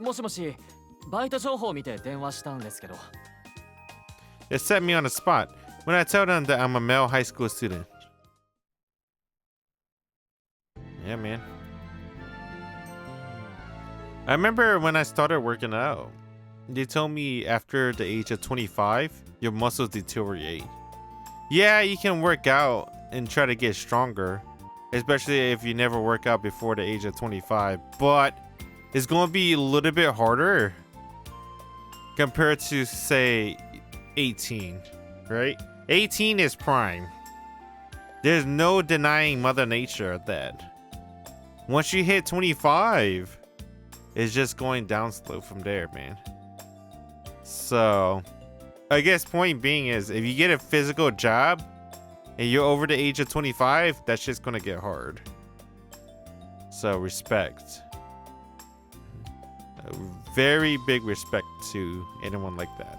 もしもし、バイト情報を見て電話したんですけど。 It set me on the spot when I tell them that I'm a male high school student. Yeah, man. I remember when I started working out, they told me after the age of 25, your muscles deteriorate. Yeah, you can work out and try to get stronger, especially if you never work out before the age of 25, but it's going to be a little bit harder compared to, say, 18, right? 18 is prime. There's no denying Mother Nature of that. Once you hit 25, it's just going down slow from there, man. So, I guess point being is if you get a physical job and you're over the age of 25, that's just gonna get hard. So, respect. A very big respect to anyone like that.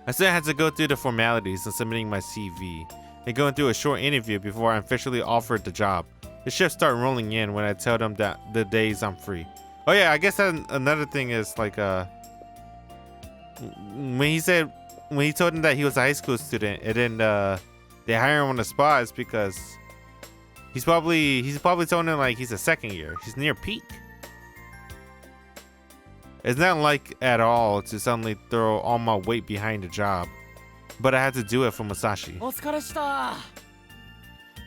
I still had to go through the formalities of submitting my CV and going through a short interview before I'm officially offered the job. The shifts start rolling in when I tell them that the days I'm free. Oh yeah, I guess that another thing is like when he told him that he was a high school student and then they hire him on the spot, it's because he's probably telling him like he's a second year. He's near peak. It's not like at all to suddenly throw all my weight behind the job, but I had to do it for Masashi. お疲れした。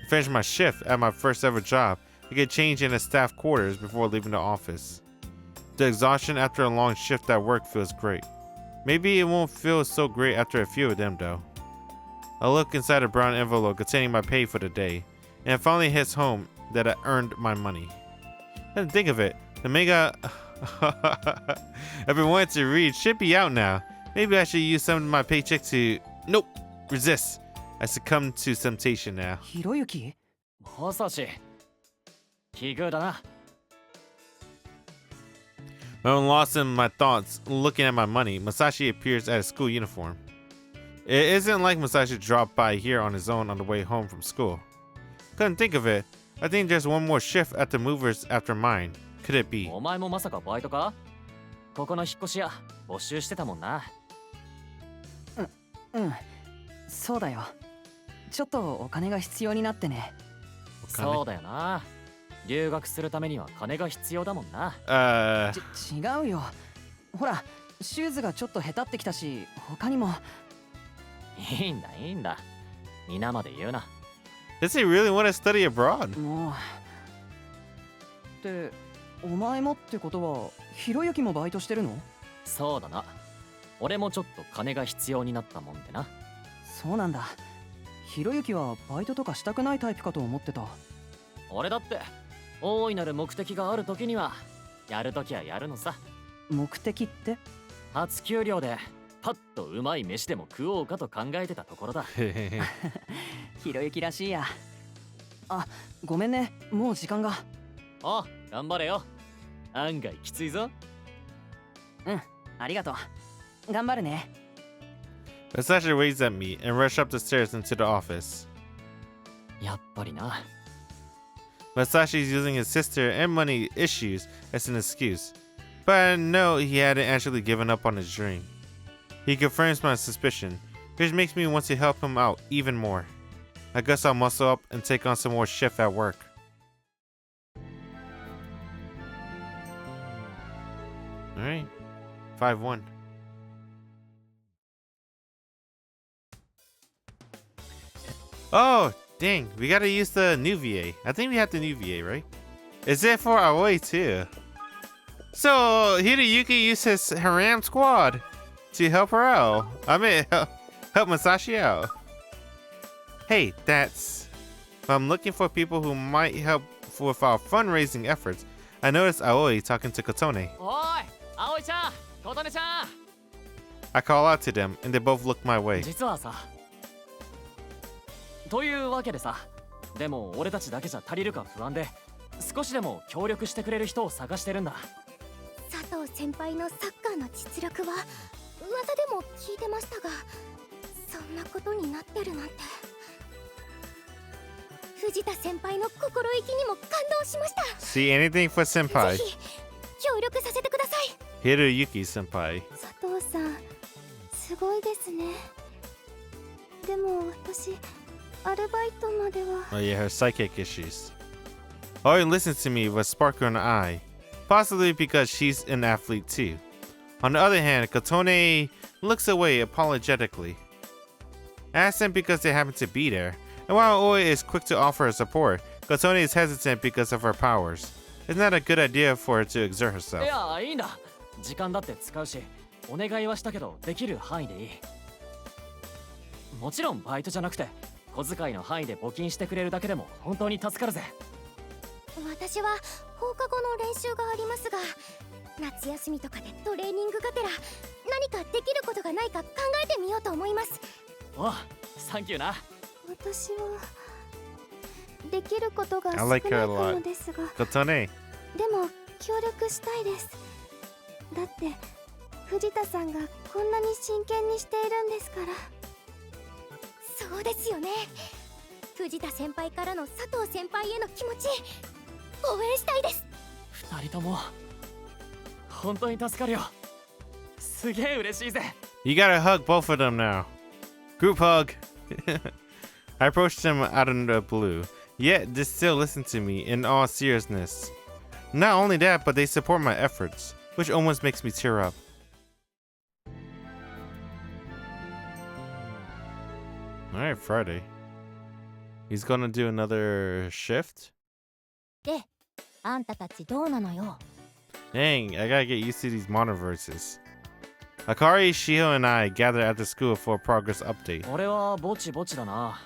Finish my shift at my first ever job to get changed in the staff quarters before leaving the office. The exhaustion after a long shift at work feels great. Maybe it won't feel so great after a few of them though. I look inside a brown envelope containing my pay for the day, and it finally hits home that I earned my money. And think of it, the manga I've been wanting to read should be out now. Maybe I should use some of my paycheck to... Nope! Resist! I succumb to temptation now. ひろゆき マサシ。奇遇だな。 When I'm lost in my thoughts, looking at my money, Masashi appears at a school uniform. It isn't like Masashi dropped by here on his own on the way home from school. Couldn't think of it. I think there's one more shift at the movers after mine. Could it be? お前もまさかバイトか？ここの引っ越し屋募集してたもんな。うんそうだよちょっとお金が必要になってねそうだよな。留学するためには金が必要だもんな。違うよほらシューズがちょっと下手ってきたし他にもいいんだいいんだ。皆まで言うな。 Does he really want to study abroad? もうってお前もってことはひろゆきもバイトしてるの？そうだな。俺もちょっと金が必要になったもんでな。そうなんだ。ひろゆきはバイトとかしたくないタイプかと思ってた。俺だって大いなる目的がある時にはやる時はやるのさ。目的って？初給料でパッとうまい飯でも食おうかと考えてたところだ。ひろゆきらしいや。あ、ごめんね、もう時間が。あ、頑張れよ。案外きついぞ。うん、ありがとう。頑張るね。Masashi waves at me and rushes up the stairs into the office. やっぱりな。Masashi is using his sister and money issues as an excuse, but I know he hadn't actually given up on his dream. He confirms my suspicion, which makes me want to help him out even more. I guess I'll muscle up and take on some more shift at work. Alright, 5-1. Oh, dang, we gotta use the new VA. I think we have the new VA, right? Is it for Aoi too? So, Hideyuki used his Haram squad to help her out. I mean, help Masashi out. Hey, that's... I'm looking for people who might help with our fundraising efforts. I noticed Aoi talking to Kotone. おい、葵ちゃん、琴音ちゃん。 I call out to them, and they both look my way. 実はさ。というわけでさ。でも俺たちだけじゃ足りるか不安で、少しでも協力してくれる人を探してるんだ。佐藤先輩のサッカーの実力は噂でも聞いてましたが、そんなことになってるなんて。藤田先輩の心意気にも感動しました。 See anything for senpai. ぜひ協力させてください。 Hiroyuki senpai. 佐藤さん、すごいですね。でも私、アルバイトまでは。 Oh yeah, her psychic issues. Aoi listens to me with a sparkle in her eye, possibly because she's an athlete too. On the other hand, Kotone looks away apologetically. I ask them because they happen to be there, and while Aoi is quick to offer her support, Kotone is hesitant because of her powers. It's not a good idea for her to exert い herself. や、いいんだ。時間だって使うし、お願いはしたけどできる範囲でいい。もちろんバイトじゃなくて、小遣いの範囲で募金してくれるだけでも本当に助かるぜ。私は放課後の練習がありますが、夏休みとかでトレーニングがてら何かできることがないか考えてみようと思います。おう、サンキューな。私はできることが I 少ない like か her a lot. もですが、 Kotone. でも協力したいです。だって藤田さんがこんなに真剣にしているんですから。そうですよね。藤田先輩からの佐藤先輩への気持ち応援したいです。二人とも本当に助かるよ。すげえ嬉しいぜ。 You gotta hug both of them now. Group hug. I approached them out of the blue, yet they still listen to me in all seriousness. Not only that, but they support my efforts, which almost makes me tear up. Alright, Friday. He's gonna do another shift? で、あんたたちどうなのよ。 Dang, I gotta get used to these monoverses. Akari, Shiho, and I gather at the school for a progress update. 俺はぼちぼちだな。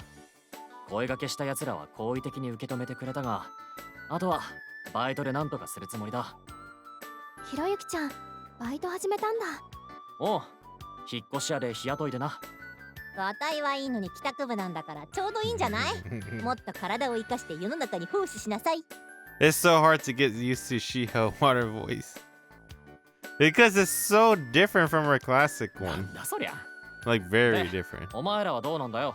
声掛けした奴らは好意的に受け止めてくれたが、あとはバイトでなんとかするつもりだ。ひろゆきちゃん、バイト始めたんだ。おう、引っ越し屋で日雇いでな。がたいはいいのに帰宅部なんだからちょうどいいんじゃない？もっと体を生かして世の中に奉仕しなさい。 It's so hard to get used to Shiho water voice. Because it's so different from her classic な one. んだそりゃ。 Like, very ね different. お前らはどうなんだよ。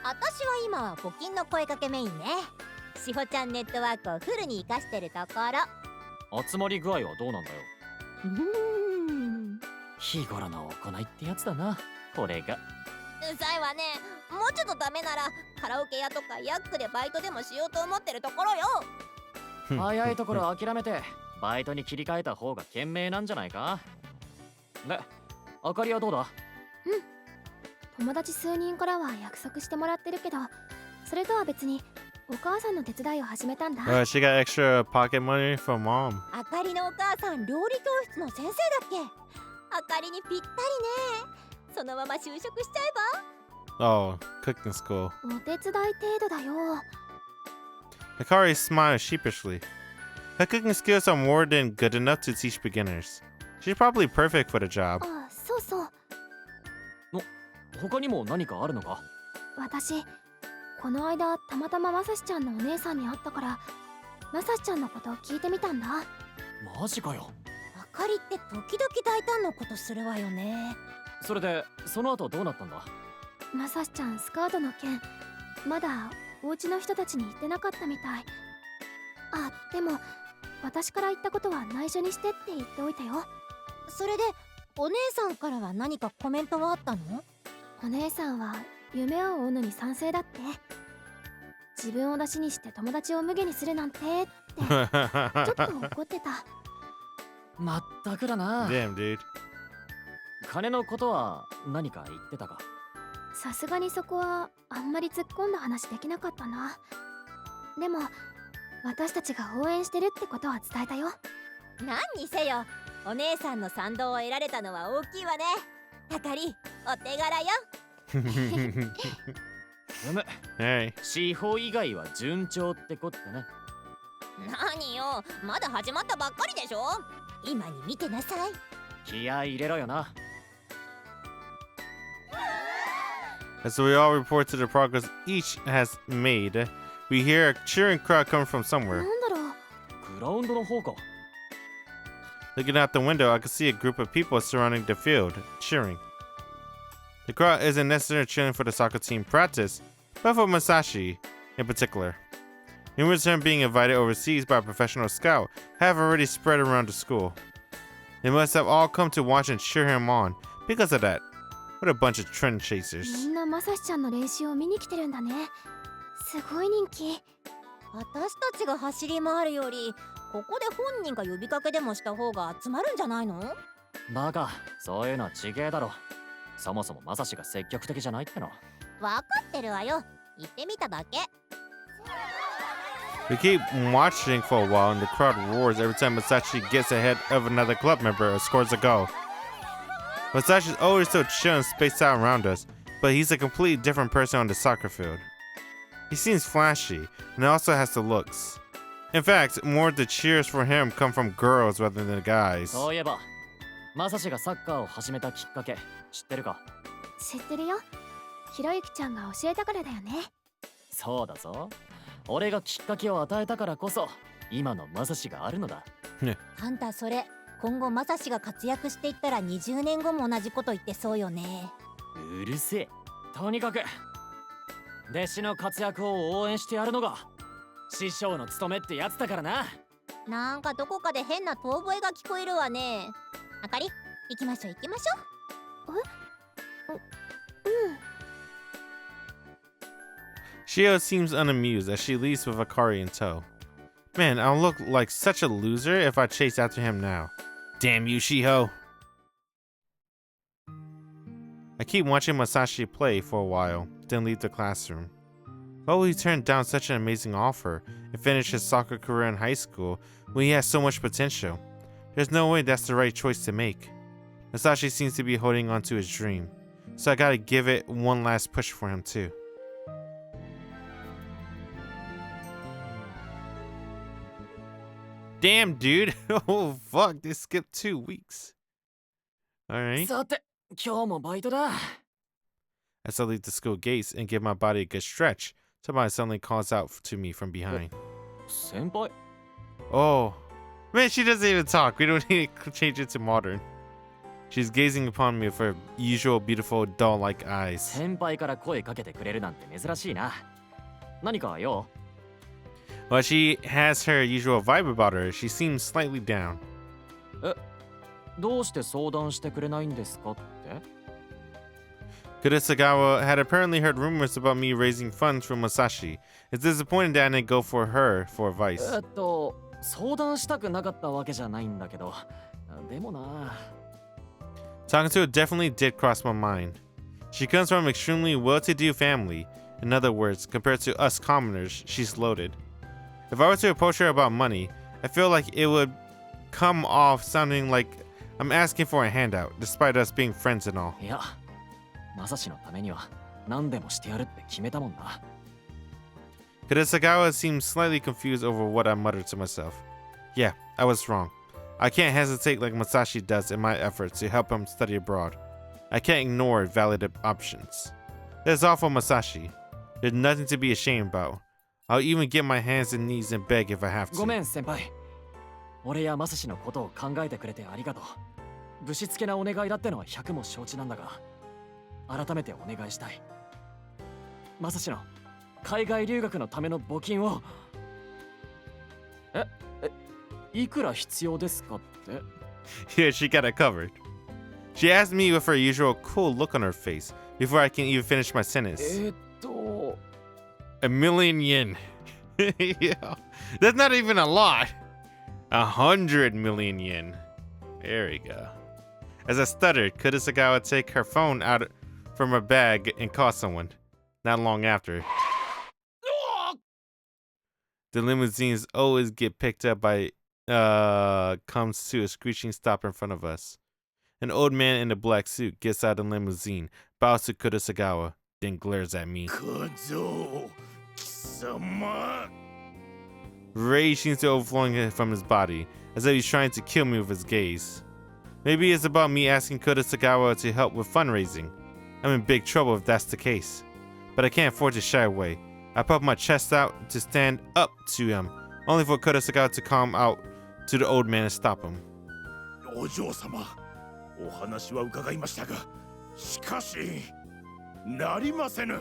私は今は募金の声かけメインね。しほちゃんネットワークをフルに活かしてるところ。集まり具合はどうなんだよ。うーん。日頃の行いってやつだな、これが。うざいわね。もうちょっとダメならカラオケ屋とかヤックでバイトでもしようと思ってるところよ。早いところ諦めてバイトに切り替えた方が賢明なんじゃないか。で、あかりはどうだ？友達数人からは約束してもらってるけど、それとは別にお母さんの手伝いを始めたんだ。 She got extra pocket money from mom. あかりのお母さん料理教室の先生だっけ。あかりにぴったりね。そのまま就職しちゃえ Oh, cooking school. ば。お手伝い程度だよ。 Hikari smiled sheepishly. Her cooking skills are more than good enough to teach beginners. She's probably perfect for the job. あ、そうそう。他にも何かあるのか？私この間たまたままさしちゃんのお姉さんに会ったから、まさしちゃんのことを聞いてみたんだ。マジかよ。あかりって時々大胆なことするわよね。それでその後どうなったんだ？まさしちゃんスカートの件まだお家の人たちに言ってなかったみたい。あ、でも私から言ったことは内緒にしてって言っておいたよ。それでお姉さんからは何かコメントはあったの？お姉さんは夢を追うのに賛成だって。自分を出しにして友達を無下にするなんてってちょっと怒ってた。まったくだな。Damn, dude. 金のことは何か言ってたか？さすがにそこはあんまり突っ込んだ話できなかったな。でも私たちが応援してるってことは伝えたよ。何にせよお姉さんの賛同を得られたのは大きいわね。あかりお手柄よ。Hey. 司法以外は順調ってこってね。何よ、まだ始まったばっかりでしょ。今に見てなさい。気合い入れろよな。 As we all report to the progress each has made, we hear a cheering crowd coming from な somewhere. んだろう。グラウンドの方か。 Looking out the window, I can see a group of people surrounding the field, cheering. The crowd isn't necessarily cheering for the soccer team practice, but for Masashi in particular. Rumors of him being invited overseas by a professional scout have already spread around the school. They must have all come to watch and cheer him on because of that. What a bunch of trend み chasers. んなまさしちゃんの練習を見に来てるんだね。すごい人気。私たちが走り回るよりここで本人が呼びかけでもした方が集まるんじゃないの？バカ、そういうのは違えだろ。そもそもマサシが積極的じゃないっての。わかってるわよ。言ってみただけ。 We keep watching for a while and the crowd roars every time Masashi gets ahead of another club member or scores a goal. Masashi's always so chill and spaced out around us, but he's a completely different person on the soccer field. He seems flashy and also has the looks. In fact, more of the cheers for him come from girls rather than guys. そういえば、マサシがサッカーを始めたきっかけ知ってるか？知ってるよ。ひろゆきちゃんが教えたからだよね。そうだぞ。俺がきっかけを与えたからこそ今のマサシがあるのだ。あんたそれ今後まさしが活躍していったら20年後も同じこと言ってそうよね。うるせえ。とにかく弟子の活躍を応援してやるのが師匠の務めってやつだからな。なんかどこかで変な遠吠えが聞こえるわね。あかり行きましょう行きましょう。Shio seems unamused as she leaves with Akari in tow. Man, I'll look like such a loser if I chase after him now. Damn you, Shiho! I keep watching Masashi play for a while, then leave the classroom. Why would he turn down such an amazing offer and finish his soccer career in high school when he has so much potential? There's no way that's the right choice to make. Masashi seems to be holding on to his dream, so I gotta give it one last push for him too. Damn, dude. Oh, fuck. They skipped 2 weeks. Alright. さて、今日もバイトだ。 As I leave the school gates and give my body a good stretch, somebody suddenly calls out to me from behind. 先輩。 Oh. Man, she doesn't even talk. We don't need to change it to modern. She's gazing upon me with her usual beautiful doll-like eyes. 先輩から声かけてくれるなんて珍しいな。何か用？ While she has her usual vibe about her, she seems slightly down. どうして相談してくれないんですかって？ Kurosagawa had apparently heard rumors about me raising funds for Masashi. It's disappointing that I didn't go for her for advice. 相談したくなかったわけじゃないんだけど、でもな。 Talking to her definitely did cross my mind. She comes from an extremely well-to-do family. In other words, compared to us commoners, she's loaded. If I were to approach her about money, I feel like it would come off sounding like I'm asking for a handout, despite us being friends and all. いや、まさしのためには何でもしてやるって決めたもんな。Kurosagawa seemed slightly confused over what I muttered to myself. Yeah, I was wrong. I can't hesitate like Masashi does in my efforts to help him study abroad. I can't ignore valid options. That's all for Masashi. There's nothing to be ashamed about. I'll even get my hands and knees and beg if I have ごめ to. ん先輩。俺やまさしのことを考えてくれてありがとう。ぶしつけなお願いだってのは100も承知なんだが、改めてお願いしたい。まさしの海外留学のための募金を。いくら必要ですかって。Here, she got it covered. She asked me with her usual cool look on her face before I can even finish my sentence. A million yen. Yeah, that's not even a lot. 100 million yen. There we go. As I stuttered, Kurosagawa take her phone out from her bag and call someone. Not long after. The limousines always get picked up by comes to a screeching stop in front of us. An old man in a black suit gets out of the limousine, bows to Kurosagawa, then glares at me. Rage seems to overflowing from his body, as if he's trying to kill me with his gaze. Maybe it's about me asking Kurosagawa to help with fundraising. I'm in big trouble if that's the case. But I can't afford to shy away. I pop my chest out to stand up to him, only for Kurosagawa to come out to the old man and stop him. お嬢様、お話は伺いましたが、しかしなりませぬ。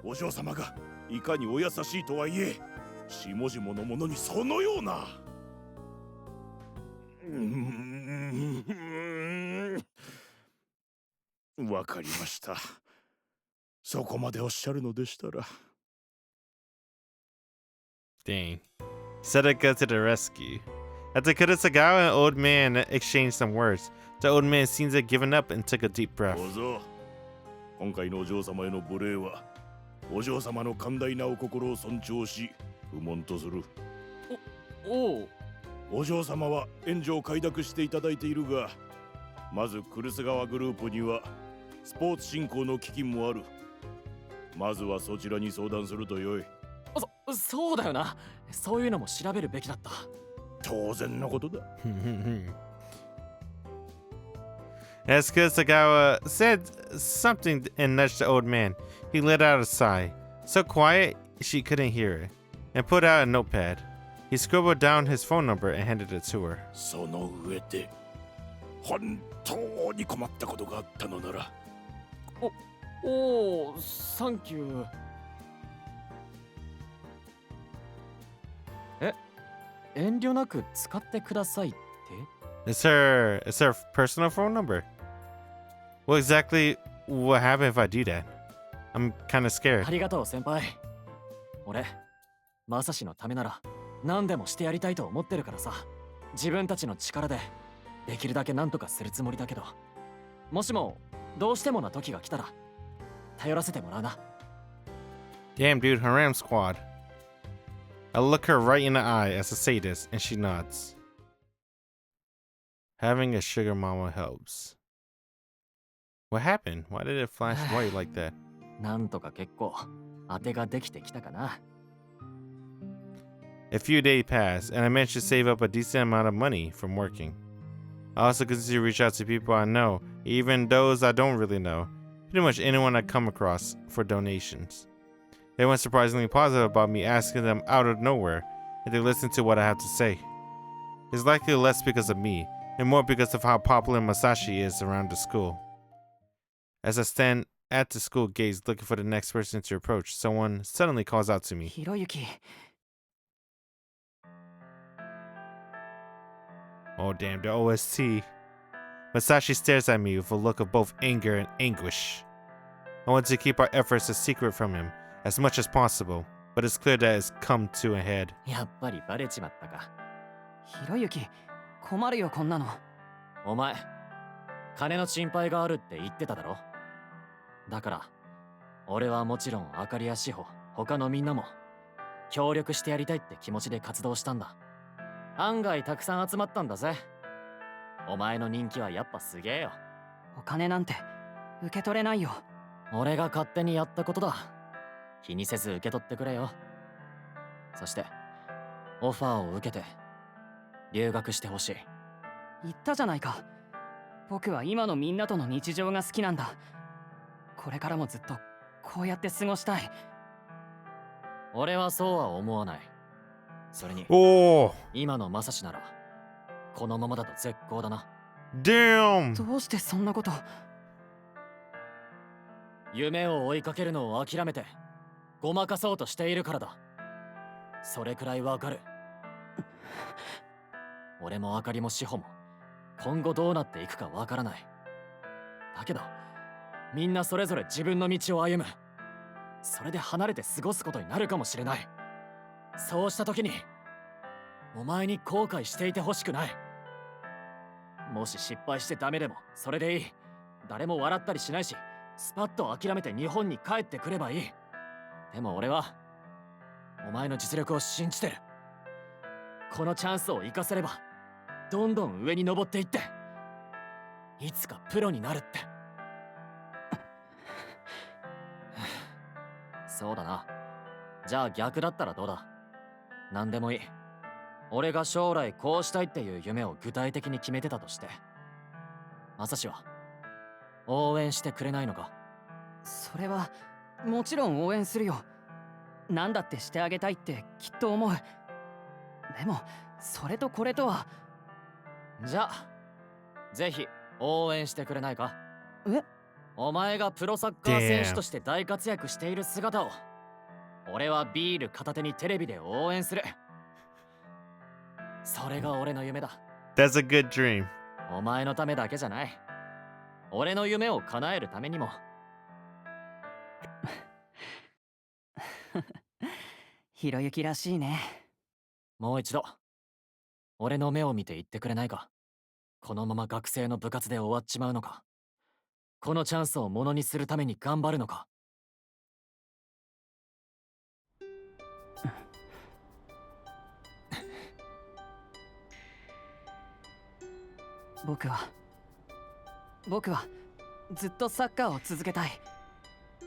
お嬢様がいかにお優しいとはいえ、下々の者にそのような。わかりました。そこまでおっしゃるのでしたら。Dang. Sedaka to the rescue. After Kurosagawa and old man exchanged some words, the old man seems to have given up and took a deep breath. どうぞ。今回のお嬢様への無礼は、お嬢様の寛大なお心を尊重し、不問とする。お嬢様は援助を快諾していただいているが、まず来栖川グループにはスポーツ振興の基金もある。まずはそちらに相談するとよい。そうだよな。そういうのも調べるべきだった。当然のことだ。As Kurosagawa said something and nudged the old man, he let out a sigh, so quiet she couldn't hear it, and put out a notepad. He scribbled down his phone number and handed it to her. その上で、本当に困ったことがあったのなら。おお、サンキュー。遠慮なく使ってくださいって？ It's her personal phone number. Well, exactly what happened if I do that? I'm kind of scared. ありがとう先輩。俺、まさしのためなら何でもしてやりたいと思ってるからさ。自分たちの力でできるだけ何とかするつもりだけど、もしもどうしてもな時が来たら頼らせてもらうな。Damn, dude, Haram Squad. I look her right in the eye as I say this, and she nods. Having a sugar mama helps. What happened? Why did it flash white like that? なんとか結構当てができてきたかな。A few days pass, and I managed to save up a decent amount of money from working. I also continue to reach out to people I know, even those I don't really know, pretty much anyone I come across, for donations. They went surprisingly positive about me asking them out of nowhere, and they listened to what I have to say. It's likely less because of me, and more because of how popular Masashi is around the school. As I stand at the school gates looking for the next person to approach, someone suddenly calls out to me. ひろゆき。 Oh damn, the OST. Masashi stares at me with a look of both anger and anguish. I want to keep our efforts a secret from him as much as possible, but it's clear that it's come to a head. やっぱりバレちまったか。ひろゆき、困るよこんなの。お前、金の心配があるって言ってただろ。だから俺はもちろんあかりや志保、他のみんなも協力してやりたいって気持ちで活動したんだ。案外たくさん集まったんだぜ。お前の人気はやっぱすげえよ。お金なんて受け取れないよ。俺が勝手にやったことだ。気にせず受け取ってくれよ。そしてオファーを受けて留学してほしい。言ったじゃないか。僕は今のみんなとの日常が好きなんだ。これからもずっとこうやって過ごしたい。俺はそうは思わない。それにおー今のマサシならこのままだと絶好だな。Damn! どうしてそんなこと。夢を追いかけるのを諦めてごまかそうとしているからだ。それくらいわかる。俺もあかりも志保も今後どうなっていくかわからない。だけどみんなそれぞれ自分の道を歩む。それで離れて過ごすことになるかもしれない。そうした時にお前に後悔していてほしくない。もし失敗してダメでもそれでいい。誰も笑ったりしないし、スパッと諦めて日本に帰ってくればいい。でも俺はお前の実力を信じてる。このチャンスを生かせればどんどん上に登っていっていつかプロになるって。そうだな。じゃあ逆だったらどうだ。何でもいい。俺が将来こうしたいっていう夢を具体的に決めてたとして、マサシは応援してくれないのか。それはもちろん応援するよ。何だってしてあげたいってきっと思う。でもそれとこれとは。じゃあぜひ応援してくれないか。え？お前がプロサッカー選手として大活躍している姿を俺はビール片手にテレビで応援する。それが俺の夢だ。 That's a good dream. お前のためだけじゃない。俺の夢を叶えるためにも。ひろゆきらしいね。もう一度俺の目を見て言ってくれないか。このまま学生の部活で終わっちまうのか、このチャンスをものにするために頑張るのか。僕はずっとサッカーを続けたい。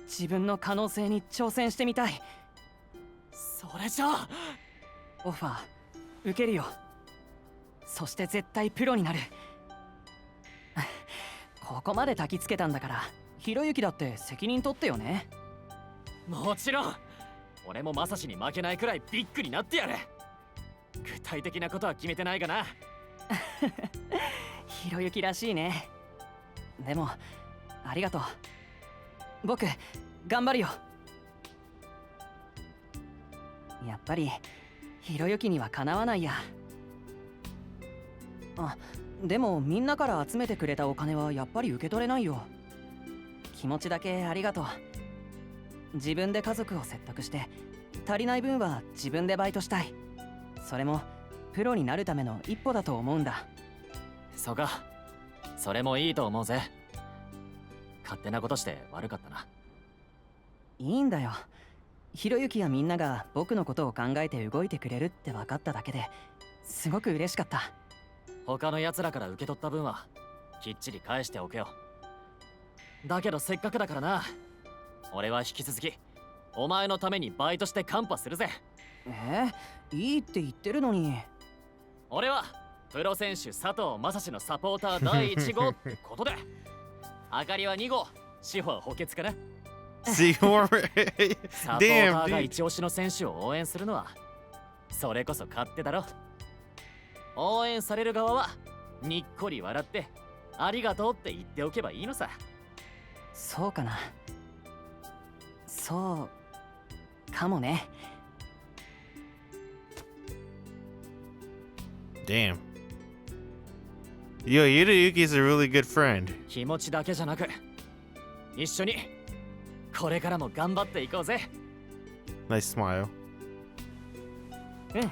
自分の可能性に挑戦してみたい。それじゃあオファー受けるよ。そして絶対プロになる。ここまで焚きつけたんだからひろゆきだって責任取ってよね。もちろん俺もマサシに負けないくらいビッグになってやる。具体的なことは決めてないがな。ひろゆきらしいね。でもありがとう。僕頑張るよ。やっぱりひろゆきにはかなわないや。あ、でもみんなから集めてくれたお金はやっぱり受け取れないよ。気持ちだけありがとう。自分で家族を説得して足りない分は自分でバイトしたい。それもプロになるための一歩だと思うんだ。そうか、それもいいと思うぜ。勝手なことして悪かったな。いいんだよ。ひろゆきやみんなが僕のことを考えて動いてくれるって分かっただけですごく嬉しかった。他の奴らから受け取った分はきっちり返しておくよ。だけどせっかくだからな、俺は引き続きお前のためにバイトしてカンパするぜ。いいって言ってるのに。俺はプロ選手佐藤正史のサポーター第1号ってことで、あかりは2号、志保は補欠かな。See more? サポータ Damn, ーが dude. 一押しの選手を応援するのはそれこそ勝手だろ。応援される側はにっこり笑ってありがとうって言っておけばいいのさ。そうかな。そうかもね。Damn. Yo, Yuriyuki's a really good friend. 気持ちだけじゃなく一緒にこれからも頑張っていこうぜ。 Nice smile. うん。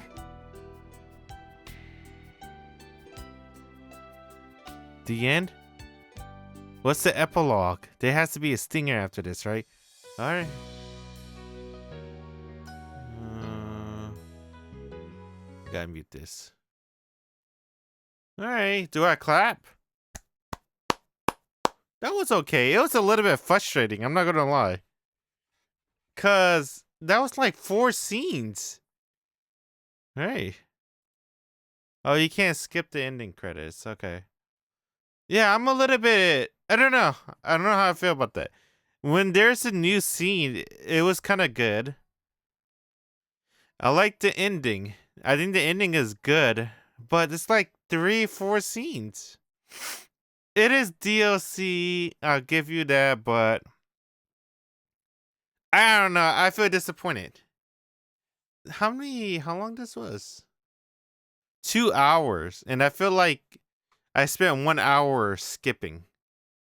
The end? What's the epilogue? There has to be a stinger after this, right? Alright. Gotta mute this. Alright, do I clap? That was okay. It was a little bit frustrating, I'm not gonna lie. Cause that was like 4 scenes. Hey. Oh, you can't skip the ending credits. Okay. Yeah, I'm a little bit. I don't know. I don't know how I feel about that. When there's a new scene, it was kind of good. I like the ending. I think the ending is good, but it's like 3, 4 scenes. It is DLC. I'll give you that, but I don't know. I feel disappointed. How long this was? 2 hours, and I feel like I spent 1 hour skipping,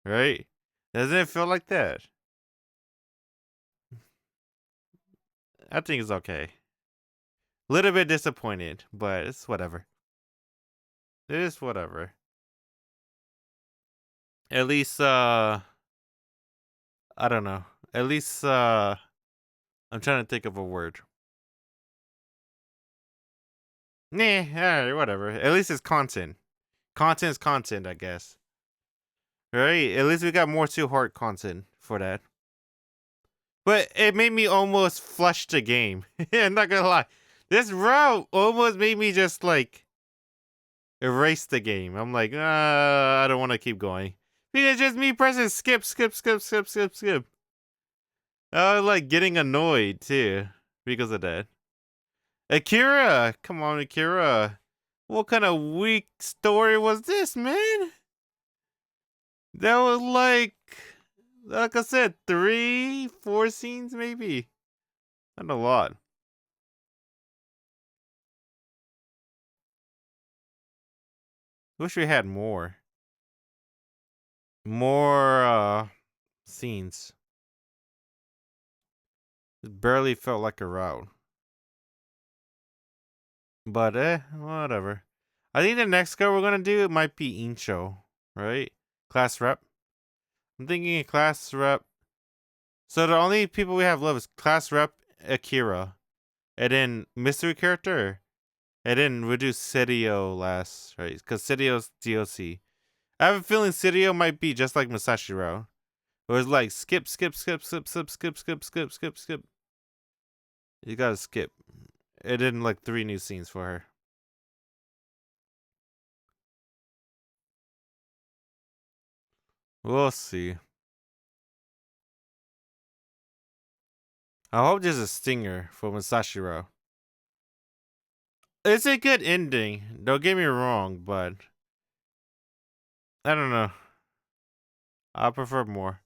right? Doesn't it feel like that? I think it's okay. Little bit disappointed, but it's whatever. It is whatever. At least, I don't know. At least, I'm trying to think of a word. Nah, alright, whatever. At least it's content. Content's content, I guess. Right? At least we got more ToHeart content for that. But it made me almost flush the game. I'm not gonna lie. This route almost made me just like erase the game. I'm like, I don't want to keep going. Because just me pressing skip, skip, skip, skip, skip, skip. I was like getting annoyed too because of that. Akira! Come on, Akira. What kind of weak story was this, man? That was like I said, 3, 4 scenes maybe. Not a lot. Wish we had more. More scenes. It barely felt like a route. But whatever. I think the next guy we're gonna do might be Incho, right? Class rep. I'm thinking class rep. So the only people we have left is class rep, Akira, and then mystery character, and then we'll do Serio last, right? Because Serio's DLC. I have a feeling Serio might be just like Masashi route. It was like skip, skip, skip, skip, skip, skip, skip, skip, skip, skip. You gotta skip. It didn't like 3 new scenes for her. We'll see. I hope there's a stinger for Masashi. It's a good ending. Don't get me wrong, but I don't know. I prefer more.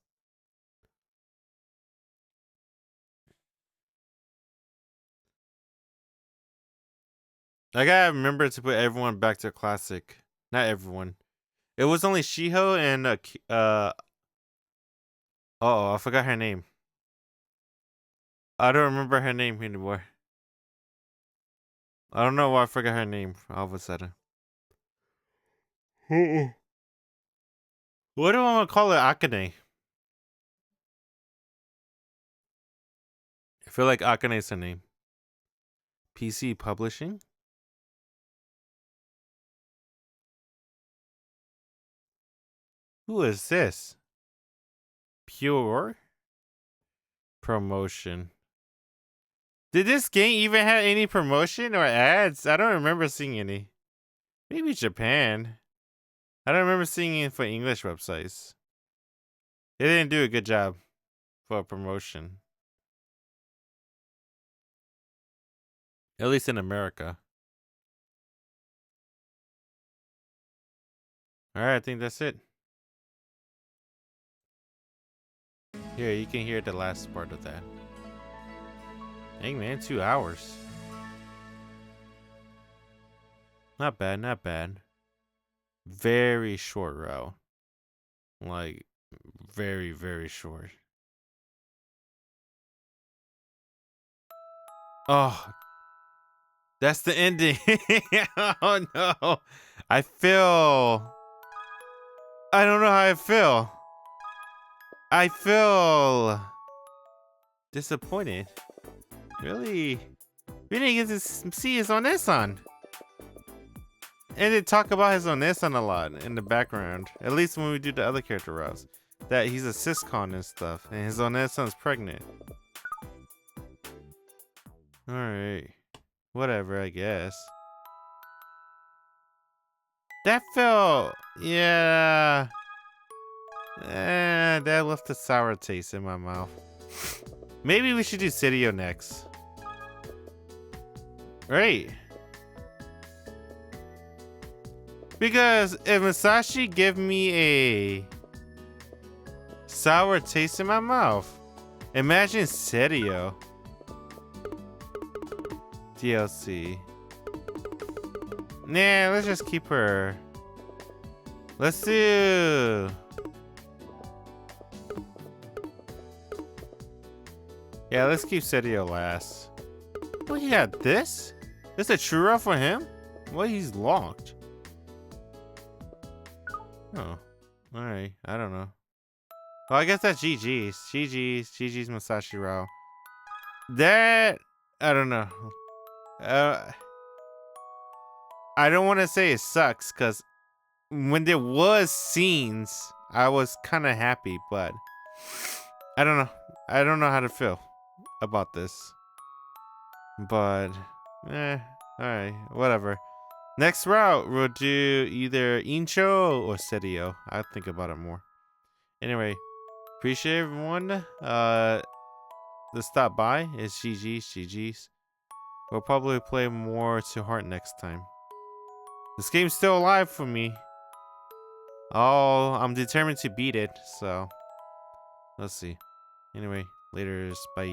I gotta remember to put everyone back to classic. Not everyone. It was only Shiho and I forgot her name. I don't remember her name anymore. I don't know why I forgot her name all of a sudden. What do I want to call it? Akane. I feel like Akane's her name. PC Publishing? Who is this? Pure promotion. Did this game even have any promotion or ads? I don't remember seeing any. Maybe Japan. I don't remember seeing it for English websites. They didn't do a good job for a promotion. At least in America. Alright, I think that's it. Here, you can hear the last part of that. Dang man, 2 hours. Not bad, not bad. Very short route. Like, very, very short. Oh, that's the ending. Oh no. I don't know how I feel. I feel disappointed. Really? We didn't get to see his Onesan. And they talk about his Onesan a lot in the background. At least when we do the other character routes. That he's a siscon and stuff. And his Onesan's pregnant. Alright. Whatever, I guess. That felt... Yeah... that left a sour taste in my mouth. Maybe we should do Sidio next. Right. Because if Masashi give me a sour taste in my mouth, imagine Sidio. DLC. Nah, let's just keep her. Let's do... Yeah, let's keep Sidio last. Oh, he got this? This a Churro for him? Well, he's locked. Oh. Alright, I don't know. Well, I guess that's GG's. GG's Masashi Rao. That... I don't know. I don't want to say it sucks, because when there was scenes, I was kind of happy, but... I don't know. I don't know how to feel about this. But... alright, whatever. Next route, we'll do either Incho or Sidio. I'll think about it more. Anyway, appreciate everyone. To stop by. It's GG's. We'll probably play more ToHeart next time. This game's still alive for me. Oh, I'm determined to beat it, so let's see. Anyway, laters, bye.